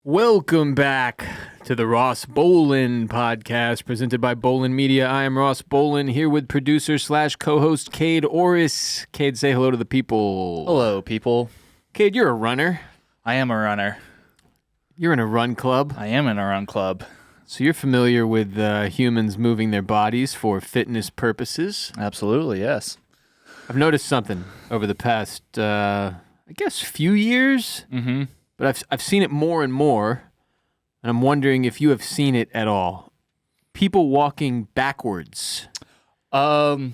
Welcome back to the Ross Bolin podcast presented by Bolin Media. I am Ross Bolin here with producer / co-host Kade Orris. Kade, say hello to the people. Hello, people. Kade, you're a runner. I am a runner. You're in a run club. I am in a run club. So you're familiar with humans moving their bodies for fitness purposes. Absolutely, yes. I've noticed something over the past, few years. Mm-hmm. But I've seen it more and more, and I'm wondering if you have seen it at all. People walking backwards. So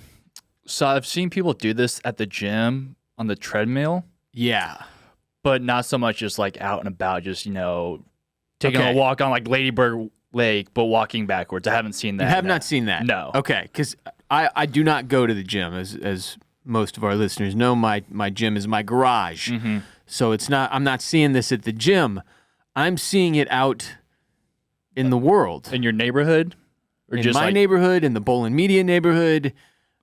I've seen people do this at the gym on the treadmill. Yeah. But not so much just like out and about, just, taking a walk on like Ladybird Lake, but walking backwards. I haven't seen that. You have not seen that? No. Okay, because I do not go to the gym, as most of our listeners know. My gym is my garage. Mm-hmm. So I'm not seeing this at the gym. I'm seeing it out in the world. In your neighborhood? Or in just my neighborhood, in the Bolin Media neighborhood.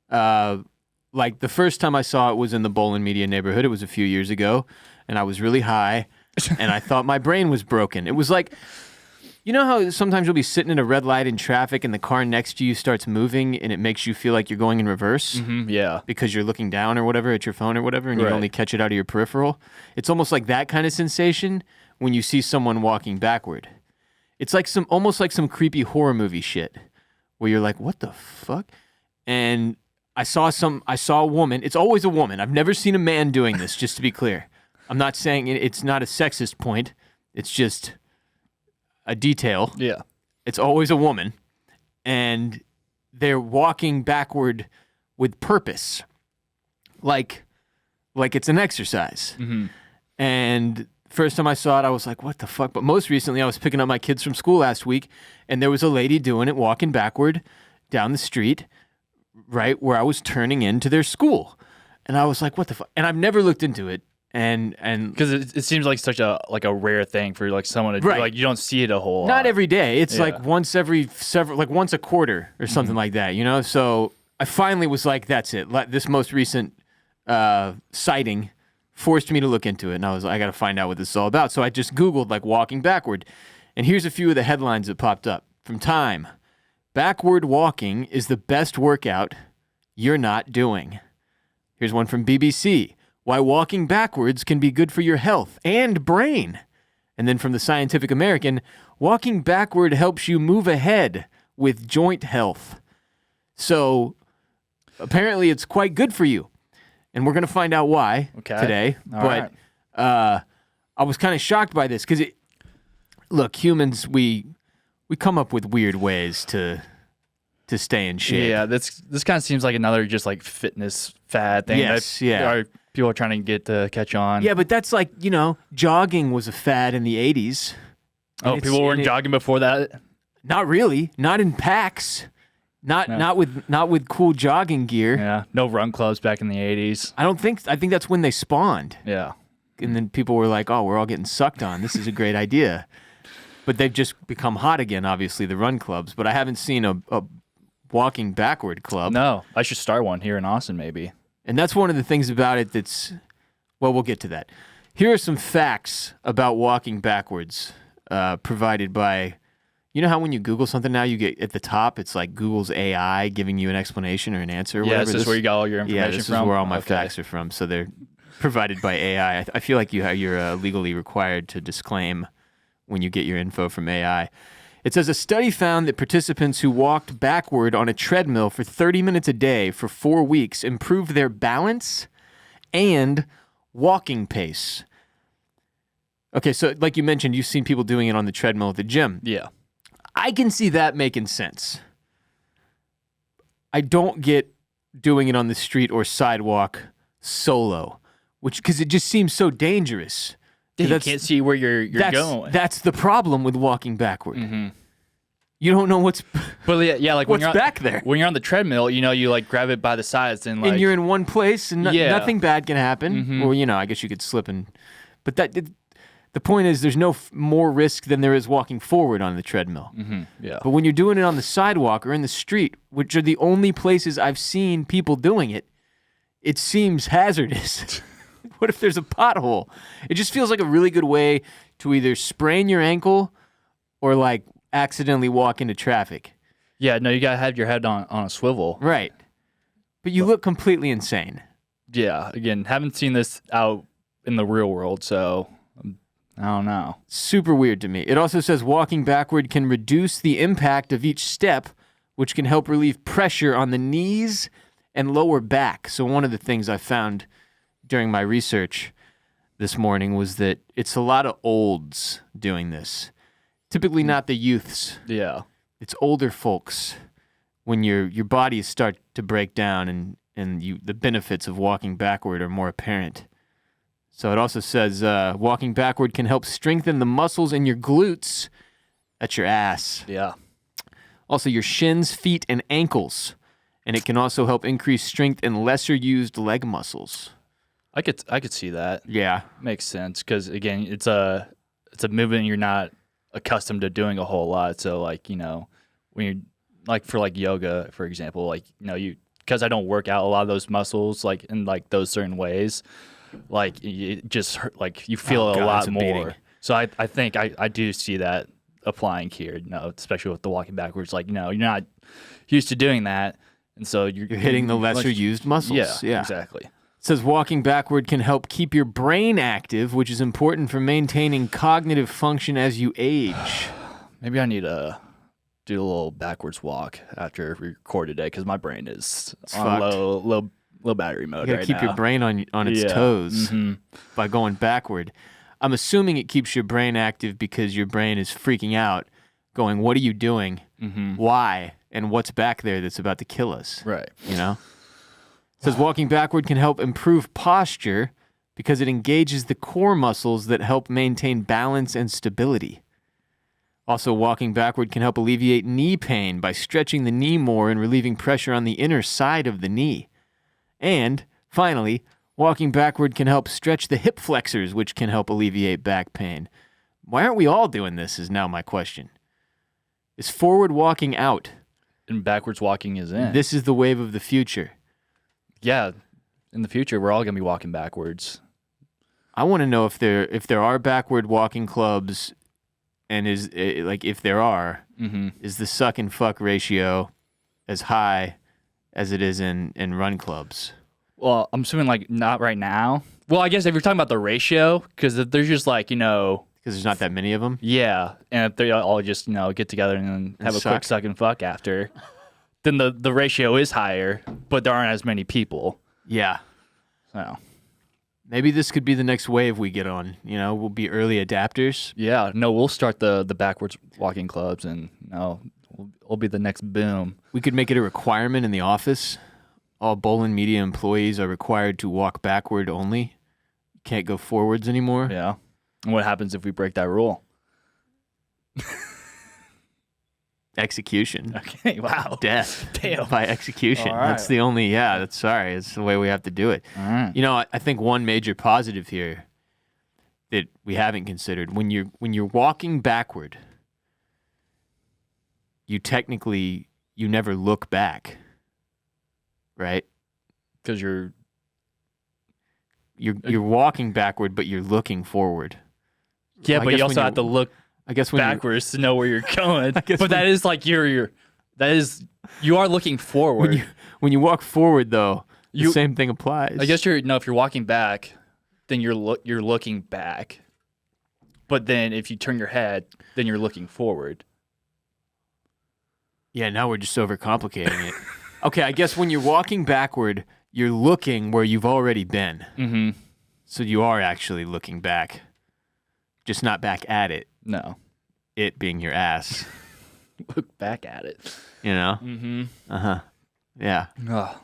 Like the first time I saw it was in the Bolin Media neighborhood. It was a few years ago, and I was really high, and I thought my brain was broken. It was like, you know how sometimes you'll be sitting at a red light in traffic and the car next to you starts moving and it makes you feel like you're going in reverse? Mm-hmm, yeah. Because you're looking down or whatever at your phone or whatever, and you Right. only catch it out of your peripheral. It's almost like that kind of sensation when you see someone walking backward. It's like almost like some creepy horror movie shit where you're like, what the fuck? And I saw a woman. It's always a woman. I've never seen a man doing this, just to be clear. I'm not saying it's not a sexist point. It's just a detail. Yeah. It's always a woman, and they're walking backward with purpose, like it's an exercise. Mm-hmm. And first time I saw it, I was like, what the fuck? But most recently, I was picking up my kids from school last week, and there was a lady doing it, walking backward down the street, right where I was turning into their school. And I was like, what the fuck? And I've never looked into it. And because it seems like such a rare thing for like someone to do. Right. Like you don't see it a whole lot. Not every day. It's Yeah. like once a quarter or something like that, So I finally was like, that's it. This most recent sighting forced me to look into it, and I was like, I got to find out what this is all about. So I just Googled like walking backward, and here's a few of the headlines that popped up from Time. Backward walking is the best workout you're not doing. Here's one from BBC. Why walking backwards can be good for your health and brain. And then from the Scientific American, walking backward helps you move ahead with joint health. So apparently it's quite good for you. And we're going to find out why today. All but right. I was kind of shocked by this because, look, humans, we come up with weird ways to stay in shape. Yeah, this kind of seems like another just like fitness fad thing. Yes, that yeah. People are trying to get to catch on. Yeah, but that's like, jogging was a fad in the 80s. Oh, people weren't jogging before that? Not really. Not in packs. Not with cool jogging gear. Yeah, no run clubs back in the 80s. I think that's when they spawned. Yeah. And then people were like, oh, we're all getting sucked on. This is a great idea. But they've just become hot again, obviously, the run clubs. But I haven't seen a walking backward club. No, I should start one here in Austin maybe. And that's one of the things about it we'll get to that. Here are some facts about walking backwards provided by, you know how when you Google something now, you get at the top, it's like Google's AI giving you an explanation or an answer or Yeah, whatever. this is where you got all your information from? Yeah, this is where all my facts are from. So they're provided by AI. I feel like you're legally required to disclaim when you get your info from AI. It says a study found that participants who walked backward on a treadmill for 30 minutes a day for 4 weeks improved their balance and walking pace. Okay, so like you mentioned, you've seen people doing it on the treadmill at the gym. Yeah. I can see that making sense. I don't get doing it on the street or sidewalk solo, because it just seems so dangerous. You can't see where you're going. That's the problem with walking backward. Mm-hmm. You don't know what's But yeah, like what's when you're back there. When you're on the treadmill, you like grab it by the sides and like. And you're in one place, and nothing bad can happen. Mm-hmm. Well, I guess you could slip but the point is, there's no more risk than there is walking forward on the treadmill. Mm-hmm. Yeah. But when you're doing it on the sidewalk or in the street, which are the only places I've seen people doing it, it seems hazardous. What if there's a pothole? It just feels like a really good way to either sprain your ankle or like accidentally walk into traffic. Yeah, no, you gotta have your head on a swivel. Right. But you look completely insane. Yeah, again, haven't seen this out in the real world, so I don't know. Super weird to me. It also says walking backward can reduce the impact of each step, which can help relieve pressure on the knees and lower back. So one of the things I found during my research this morning was that it's a lot of olds doing this. Typically not the youths. Yeah. It's older folks when your bodies start to break down and the benefits of walking backward are more apparent. So it also says walking backward can help strengthen the muscles in your glutes. That's your ass. Yeah. Also your shins, feet, and ankles. And it can also help increase strength in lesser used leg muscles. I could see that. Yeah. Makes sense because again, it's a movement you're not accustomed to doing a whole lot. So like, when you're like for like yoga, for example, like, because I don't work out a lot of those muscles like in like those certain ways, like it just hurt, like you feel a lot more. So I think I do see that applying here, especially with the walking backwards. Like, you're not used to doing that. And so you're hitting the lesser used muscles. Yeah, exactly. It says walking backward can help keep your brain active, which is important for maintaining cognitive function as you age. Maybe I need to do a little backwards walk after we record today because my brain is on low battery mode. You gotta keep your brain on its toes by going backward. I'm assuming it keeps your brain active because your brain is freaking out, going, "What are you doing? Why? And what's back there that's about to kill us?" Right. It says walking backward can help improve posture because it engages the core muscles that help maintain balance and stability. Also, walking backward can help alleviate knee pain by stretching the knee more and relieving pressure on the inner side of the knee. And, finally, walking backward can help stretch the hip flexors, which can help alleviate back pain. Why aren't we all doing this is now my question. Is forward walking out? And backwards walking is in. This is the wave of the future. Yeah. In the future, we're all going to be walking backwards. I want to know if there are backward walking clubs, and if there are, is the suck and fuck ratio as high as it is in run clubs? Well, I'm assuming like not right now. Well, I guess if you're talking about the ratio, because there's just like, because there's not that many of them. Yeah, and if they all just get together and have a quick suck and fuck after, then the ratio is higher, but there aren't as many people. Yeah. So maybe this could be the next wave we get on. We'll be early adapters. Yeah. No, we'll start the backwards walking clubs, and we'll be the next boom. We could make it a requirement in the office. All Bolin Media employees are required to walk backward only. Can't go forwards anymore. Yeah. And what happens if we break that rule? Execution. Okay, wow. Death. Damn. By execution. All right. That's the only, it's the way we have to do it. All right. I think one major positive here that we haven't considered, when you're walking backward, you never look back. Right? Because you're walking backward, but you're looking forward. Yeah, but you also have to look backwards to know where you're going. But that is like you are looking forward. When you walk forward, though, the same thing applies. I guess if you're walking back, then you're looking back. But then if you turn your head, then you're looking forward. Yeah, now we're just overcomplicating it. Okay, I guess when you're walking backward, you're looking where you've already been. Mm-hmm. So you are actually looking back, just not back at it. No. It being your ass. Look back at it. Mm-hmm. Uh-huh. Yeah. Oh.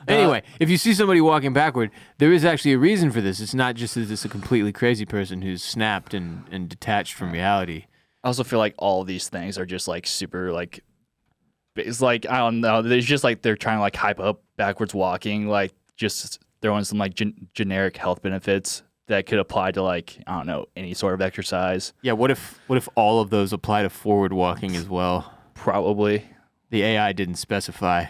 Anyway, if you see somebody walking backward, there is actually a reason for this. It's not just that it's a completely crazy person who's snapped and detached from reality. I also feel like all of these things are just like super like, it's like, I don't know. It's just like they're trying to like hype up backwards walking, like just throwing some like generic health benefits that could apply to like, I don't know, any sort of exercise. Yeah. What if all of those apply to forward walking as well? Probably. The AI didn't specify.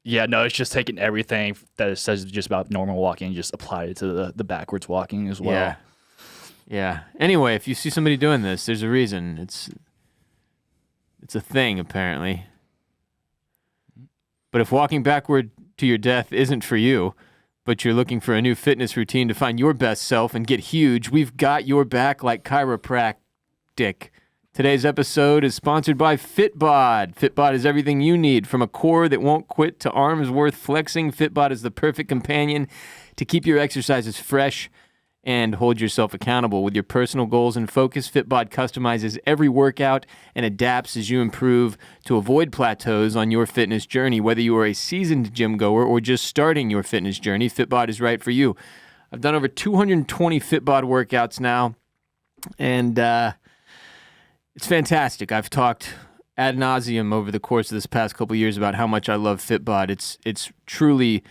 Yeah, no, it's just taking everything that it says just about normal walking and just apply it to the backwards walking as well. Yeah. Yeah. Anyway, if you see somebody doing this, there's a reason. It's a thing, apparently. But if walking backward to your death isn't for you, but you're looking for a new fitness routine to find your best self and get huge, we've got your back like chiropractic. Today's episode is sponsored by Fitbod. Fitbod is everything you need, from a core that won't quit to arms worth flexing. Fitbod is the perfect companion to keep your exercises fresh and hold yourself accountable. With your personal goals in focus, Fitbod customizes every workout and adapts as you improve to avoid plateaus on your fitness journey. Whether you are a seasoned gym goer or just starting your fitness journey, Fitbod is right for you. I've done over 220 Fitbod workouts now, and it's fantastic. I've talked ad nauseum over the course of this past couple of years about how much I love Fitbod. It's truly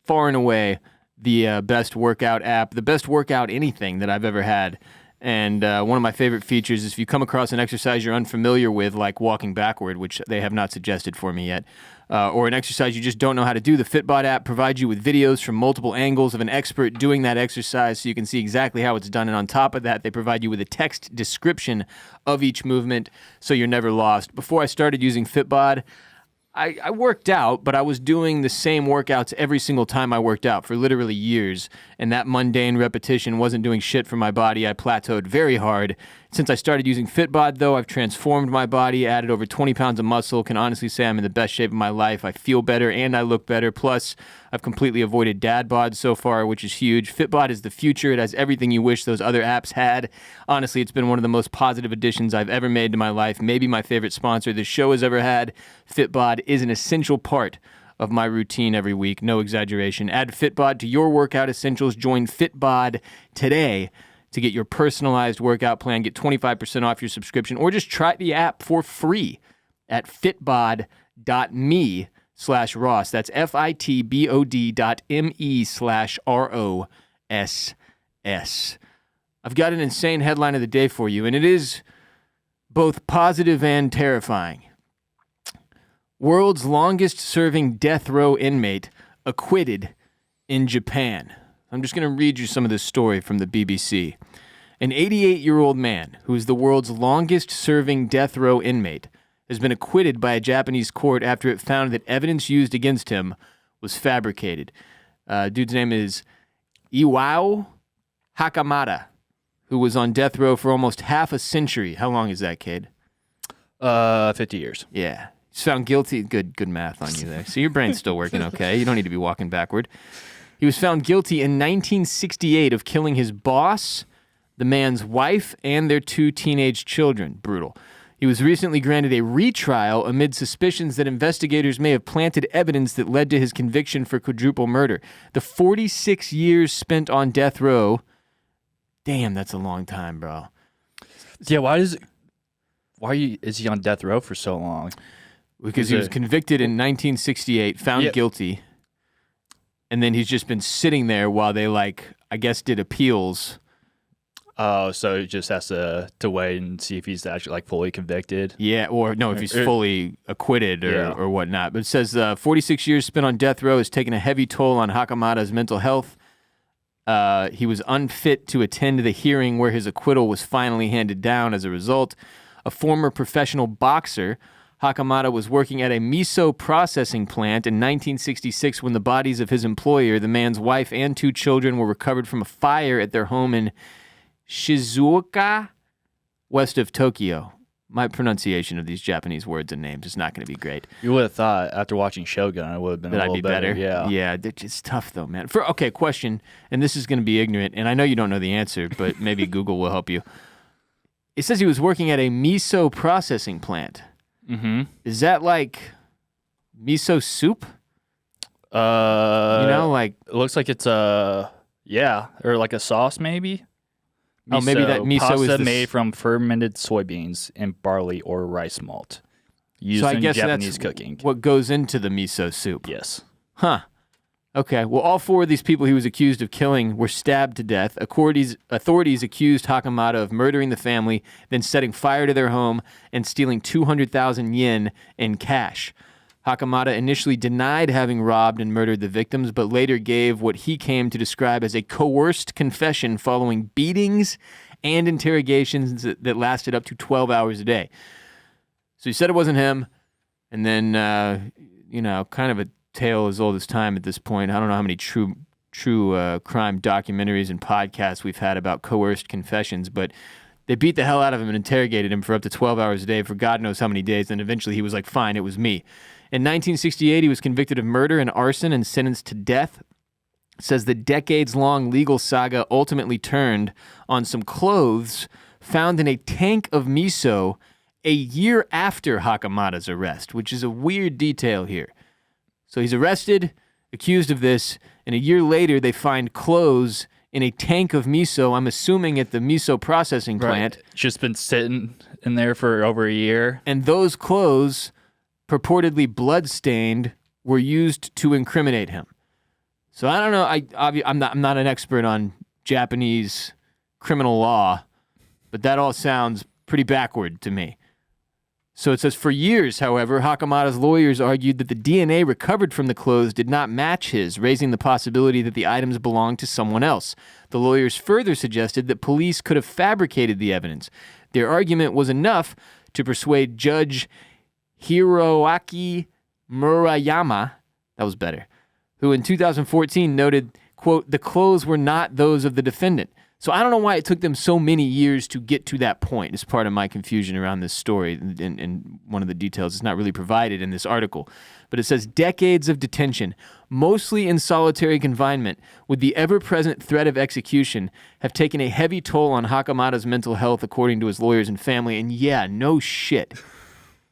far and away the best workout app, the best workout anything that I've ever had. And one of my favorite features is if you come across an exercise you're unfamiliar with, like walking backward, which they have not suggested for me yet, or an exercise you just don't know how to do, the Fitbod app provides you with videos from multiple angles of an expert doing that exercise so you can see exactly how it's done. And on top of that, they provide you with a text description of each movement so you're never lost. Before I started using Fitbod, I worked out, but I was doing the same workouts every single time I worked out for literally years, and that mundane repetition wasn't doing shit for my body. I plateaued very hard. Since I started using Fitbod, though, I've transformed my body, added over 20 pounds of muscle, can honestly say I'm in the best shape of my life. I feel better and I look better. Plus, I've completely avoided dad bod so far, which is huge. Fitbod is the future. It has everything you wish those other apps had. Honestly, it's been one of the most positive additions I've ever made to my life. Maybe my favorite sponsor this show has ever had. Fitbod is an essential part of my routine every week. No exaggeration. Add Fitbod to your workout essentials. Join Fitbod today to get your personalized workout plan. Get 25% off your subscription, or just try the app for free at fitbod.me/Ross. That's fitbod.me/ROSS. I've got an insane headline of the day for you, and it is both positive and terrifying. World's longest serving death row inmate acquitted in Japan. I'm just going to read you some of this story from the BBC. An 88-year-old man who is the world's longest serving death row inmate has been acquitted by a Japanese court after it found that evidence used against him was fabricated. Dude's name is Iwao Hakamada, who was on death row for almost half a century. How long is that, Kade? 50 years. Yeah. He's found guilty. Good math on you there. So your brain's still working okay. You don't need to be walking backward. He was found guilty in 1968 of killing his boss, the man's wife, and their 2 teenage children. Brutal. He was recently granted a retrial amid suspicions that investigators may have planted evidence that led to his conviction for quadruple murder. The 46 years spent on death row. Damn, that's a long time, bro. Yeah, is he on death row for so long? Because he was convicted in 1968, found guilty, and then he's just been sitting there while they, I guess, did appeals. Oh, so he just has to wait and see if he's actually fully convicted. Yeah, or no, if he's fully acquitted or whatnot. But it says 46 years spent on death row has taken a heavy toll on Hakamada's mental health. He was unfit to attend the hearing where his acquittal was finally handed down as a result. A former professional boxer, Hakamada was working at a miso processing plant in 1966 when the bodies of his employer, the man's wife, and 2 children were recovered from a fire at their home in Shizuoka, west of Tokyo. My pronunciation of these Japanese words and names is not going to be great. You would have thought after watching Shogun, it would have been a little better. Yeah, it's tough though, man. Okay, question, and this is going to be ignorant, and I know you don't know the answer, but maybe Google will help you. It says he was working at a miso processing plant. Mm-hmm. Is that like miso soup? It looks like it's or like a sauce maybe. Miso, maybe that miso pasta is made from fermented soybeans and barley or rice malt, used in Japanese cooking. What goes into the miso soup? Yes. Huh. Okay, well, all 4 of these people he was accused of killing were stabbed to death. Authorities accused Hakamada of murdering the family, then setting fire to their home and stealing 200,000 yen in cash. Hakamada initially denied having robbed and murdered the victims, but later gave what he came to describe as a coerced confession following beatings and interrogations that lasted up to 12 hours a day. So he said it wasn't him, and then, kind of a tale as old as time at this point. I don't know how many true crime documentaries and podcasts we've had about coerced confessions, but they beat the hell out of him and interrogated him for up to 12 hours a day for God knows how many days, and eventually he was like, fine, it was me. In 1968, he was convicted of murder and arson and sentenced to death. It says the decades-long legal saga ultimately turned on some clothes found in a tank of miso a year after Hakamada's arrest, which is a weird detail here. So he's arrested, accused of this, and a year later they find clothes in a tank of miso, I'm assuming at the miso processing plant. Right. Just been sitting in there for over a year. And those clothes, purportedly blood-stained, were used to incriminate him. So I don't know. I'm not an expert on Japanese criminal law, but that all sounds pretty backward to me. So it says, for years, however, Hakamada's lawyers argued that the DNA recovered from the clothes did not match his, raising the possibility that the items belonged to someone else. The lawyers further suggested that police could have fabricated the evidence. Their argument was enough to persuade Judge Hiroaki Murayama, that was better, who in 2014 noted, quote, the clothes were not those of the defendant. So I don't know why it took them so many years to get to that point. It's part of my confusion around this story, and one of the details is not really provided in this article. But it says decades of detention, mostly in solitary confinement, with the ever-present threat of execution, have taken a heavy toll on Hakamada's mental health, according to his lawyers and family. And yeah, no shit.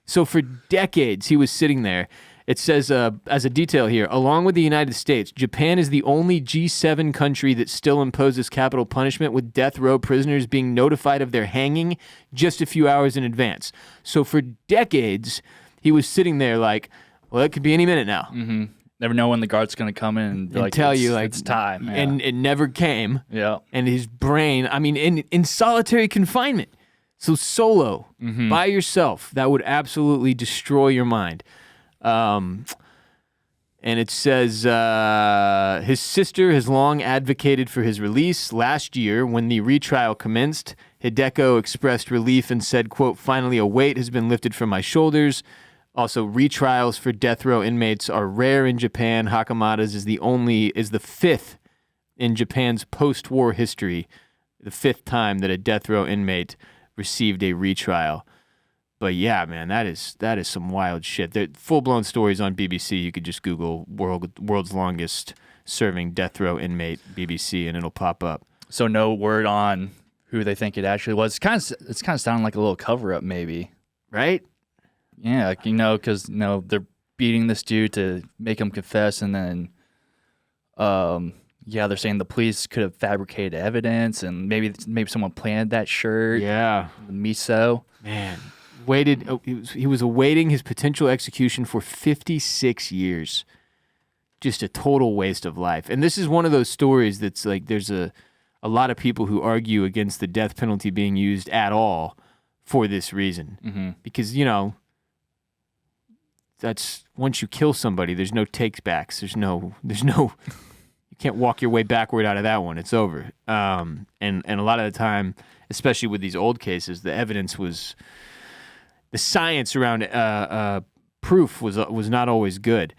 So for decades, he was sitting there. It says, as a detail here, along with the United States, Japan is the only G7 country that still imposes capital punishment, with death row prisoners being notified of their hanging just a few hours in advance. So for decades, he was sitting there like, well, it could be any minute now. Mm-hmm. Never know when the guard's going to come in and be like, tell you, like, it's time. Yeah. And it never came. Yeah. And his brain, I mean, in solitary confinement. So solo, by yourself, that would absolutely destroy your mind. And it says his sister has long advocated for his release. Last year, when the retrial commenced, Hideko expressed relief and said, quote, finally a weight has been lifted from my shoulders. Also, retrials for death row inmates are rare in Japan. Hakamada's is the fifth in Japan's post-war history, the fifth time that a death row inmate received a retrial. But yeah, man, that is some wild shit. They're full-blown stories on BBC. You could just Google world's longest serving death row inmate BBC, and it'll pop up. So no word on who they think it actually was. It's kind of sounding like a little cover-up, maybe. Right? Yeah, because they're beating this dude to make him confess, and then they're saying the police could have fabricated evidence, and maybe someone planted that shirt. Yeah, the miso. Man, he was awaiting his potential execution for 56 years. Just a total waste of life. And this is one of those stories that's like, there's a lot of people who argue against the death penalty being used at all for this reason, because that's once you kill somebody, there's no takes backs. There's no. You can't walk your way backward out of that one. It's over. And a lot of the time, especially with these old cases, the evidence was, the science around proof was not always good.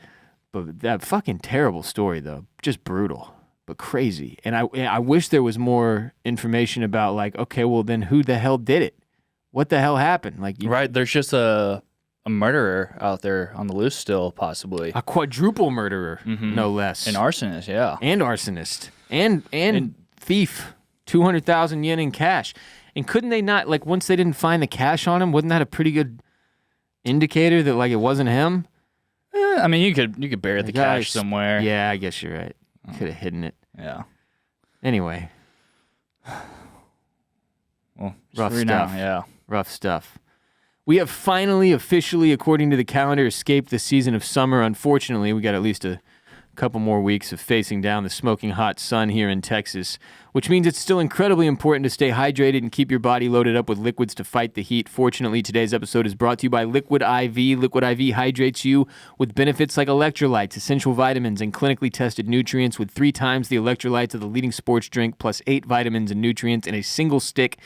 But that fucking terrible story, though, just brutal, but crazy. And I wish there was more information about, like, okay, well then who the hell did it? What the hell happened? Like, right, there's just a murderer out there on the loose still, possibly. A quadruple murderer, no less. An arsonist, yeah. And arsonist. And thief. 200,000 yen in cash. And couldn't they not, like, once they didn't find the cash on him, wasn't that a pretty good indicator that, like, it wasn't him? I mean, you could bury the cash somewhere. Yeah, I guess you're right. Could have hidden it. Yeah. Anyway. Well, rough stuff. Now, yeah. Rough stuff. We have finally, officially, according to the calendar, escaped the season of summer. Unfortunately, we got at least a couple more weeks of facing down the smoking hot sun here in Texas, which means it's still incredibly important to stay hydrated and keep your body loaded up with liquids to fight the heat. Fortunately, today's episode is brought to you by Liquid IV. Liquid IV hydrates you with benefits like electrolytes, essential vitamins, and clinically tested nutrients with 3 times the electrolytes of the leading sports drink, plus 8 vitamins and nutrients in a single stick.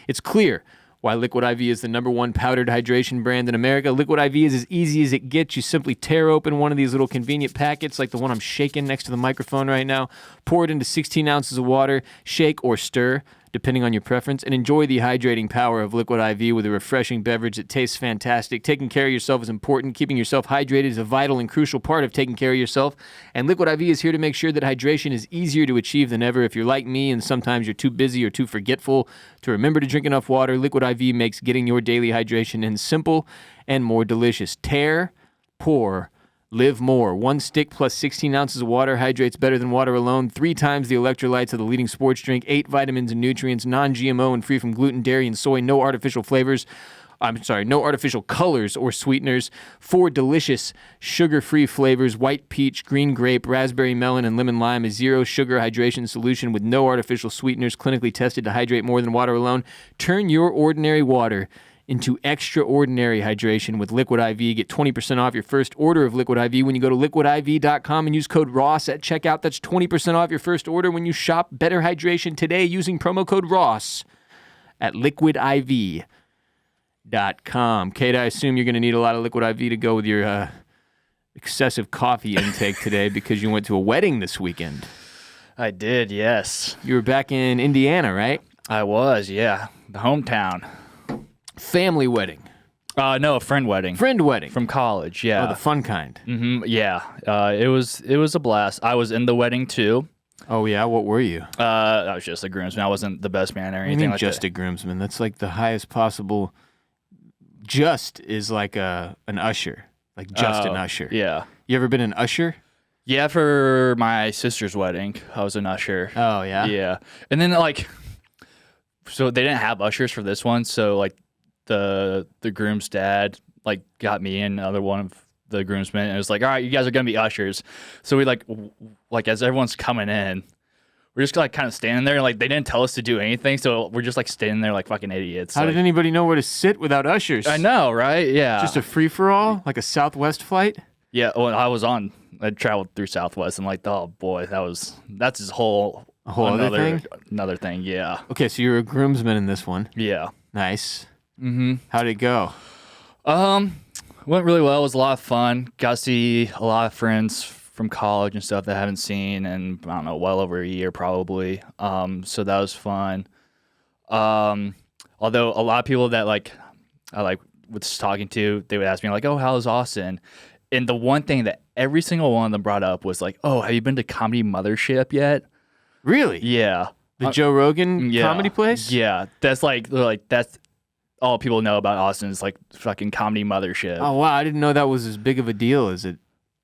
It's clear why Liquid IV is the #1 powdered hydration brand in America. Liquid IV is as easy as it gets. You simply tear open one of these little convenient packets like the one I'm shaking next to the microphone right now, pour it into 16 ounces of water, shake or stir, depending on your preference, and enjoy the hydrating power of Liquid IV with a refreshing beverage that tastes fantastic. Taking care of yourself is important. Keeping yourself hydrated is a vital and crucial part of taking care of yourself, and Liquid IV is here to make sure that hydration is easier to achieve than ever. If you're like me and sometimes you're too busy or too forgetful to remember to drink enough water, Liquid IV makes getting your daily hydration in simple and more delicious. Tear, pour, live more. 1 stick plus 16 ounces of water hydrates better than water alone. 3 times the electrolytes of the leading sports drink. 8 vitamins and nutrients. Non-GMO and free from gluten, dairy, and soy. No artificial flavors. No artificial colors or sweeteners. 4 delicious sugar-free flavors. White peach, green grape, raspberry melon, and lemon lime. A zero sugar hydration solution with no artificial sweeteners. Clinically tested to hydrate more than water alone. Turn your ordinary water into extraordinary hydration with Liquid IV. Get 20% off your first order of Liquid IV when you go to liquidiv.com and use code ROSS at checkout. That's 20% off your first order when you shop Better Hydration today using promo code ROSS at liquidiv.com. Kade, I assume you're going to need a lot of Liquid IV to go with your excessive coffee intake today because you went to a wedding this weekend. I did, yes. You were back in Indiana, right? I was, yeah. The hometown. Family wedding. No, a friend wedding. Friend wedding. From college, yeah. Oh, the fun kind. Yeah. It was a blast. I was in the wedding too. Oh, yeah? What were you? I was just a groomsman. I wasn't the best man or What do you anything mean like just that. a groomsman? That's like the highest possible. Just is like an usher. Like just an usher. Yeah. You ever been an usher? Yeah, for my sister's wedding, I was an usher. Oh, yeah? Yeah. And then so they didn't have ushers for this one, so the groom's dad got me and another one of the groomsmen, and it was like, all right, you guys are gonna be ushers. So we as everyone's coming in, we're just kind of standing there, and they didn't tell us to do anything, so we're just standing there like fucking idiots. How did anybody know where to sit without ushers? I know, right? Yeah. Just a free for all, like a Southwest flight. Yeah. Well, I traveled through Southwest, and oh boy, that's his whole other thing. Another thing, yeah. Okay, so you were a groomsman in this one. Yeah. Nice. How did it go? Went really well. It was a lot of fun. Got to see a lot of friends from college and stuff that I haven't seen in, I don't know, well over a year probably. So that was fun. Although a lot of people that I was talking to, they would ask me oh, how's Austin? And the one thing that every single one of them brought up was oh, have you been to Comedy Mothership yet? Really? Yeah. The Joe Rogan comedy place? Yeah. That's that's all people know about Austin is fucking Comedy Mothership. Oh, wow. I didn't know that was as big of a deal as it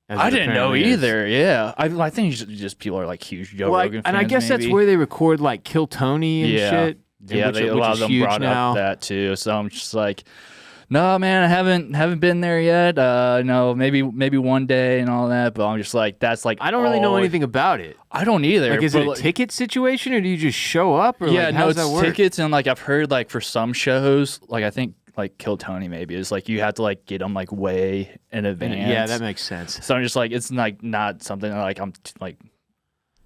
I didn't know apparently is. either. Yeah. I think just people are huge Joe Rogan fans. And I guess maybe. that's where they record Kill Tony and shit. Yeah, which a lot of is them huge brought now. up that too. So I'm just no, man, I haven't been there yet. No, maybe one day and all that. But I'm just that's I don't really know anything about it. I don't either. Is it a ticket situation, or do you just show up? Or yeah, how no, does it's that work? tickets, and I've heard for some shows, I think Kill Tony maybe is you have to get them way in advance. Yeah, that makes sense. So I'm just it's not something that I'm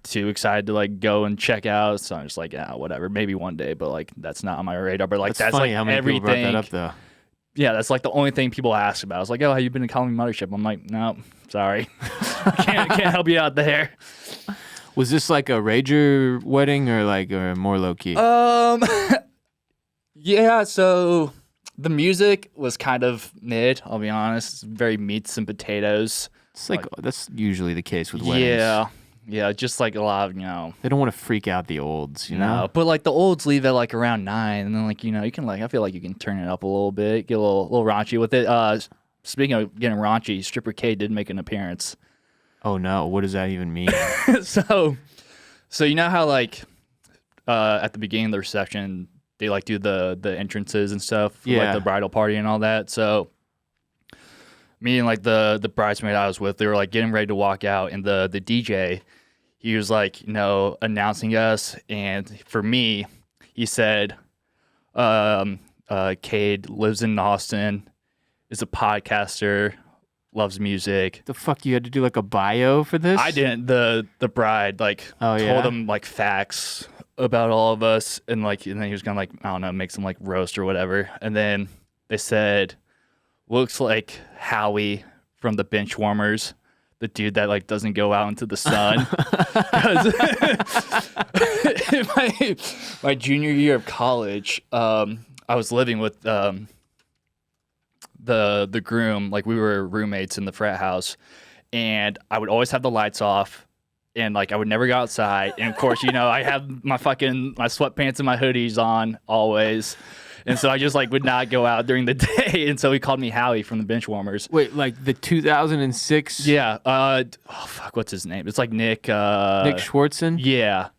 too excited to go and check out. So I'm just whatever, maybe one day, but that's not on my radar. But that's funny how many everything. people brought that up though. Yeah, that's the only thing people ask about. I was oh, have you been to Comedy Mothership? I'm no, sorry, can't help you out there. Was this a rager wedding or or more low key? Yeah. So the music was kind of mid. I'll be honest. It's very meats and potatoes. It's that's usually the case with weddings. Yeah, just a lot of They don't want to freak out the olds, you know. No, but the olds leave at around 9, and then you can I feel you can turn it up a little bit, get a little raunchy with it. Speaking of getting raunchy, stripper Kade did make an appearance. Oh no, what does that even mean? So you know how at the beginning of the reception they do the entrances and stuff for the bridal party and all that. So me and like the bridesmaid I was with, they were like getting ready to walk out, and the DJ, he was like, announcing us, and for me, he said, Kade lives in Austin, is a podcaster, loves music. The fuck, you had to do like a bio for this? I didn't. The bride told him like facts about all of us, and then he was gonna like, I don't know, make some like roast or whatever. And then they said, looks like Howie from the Benchwarmers, the dude that like doesn't go out into the sun. in my junior year of college, I was living with the groom. Like, we were roommates in the frat house, and I would always have the lights off, and like I would never go outside. And of course, I have my sweatpants and my hoodies on always. And so I just like would not go out during the day. And so he called me Howie from the Benchwarmers. Wait, like the 2006? Yeah. What's his name? It's like Nick. Nick Schwartzen? Yeah.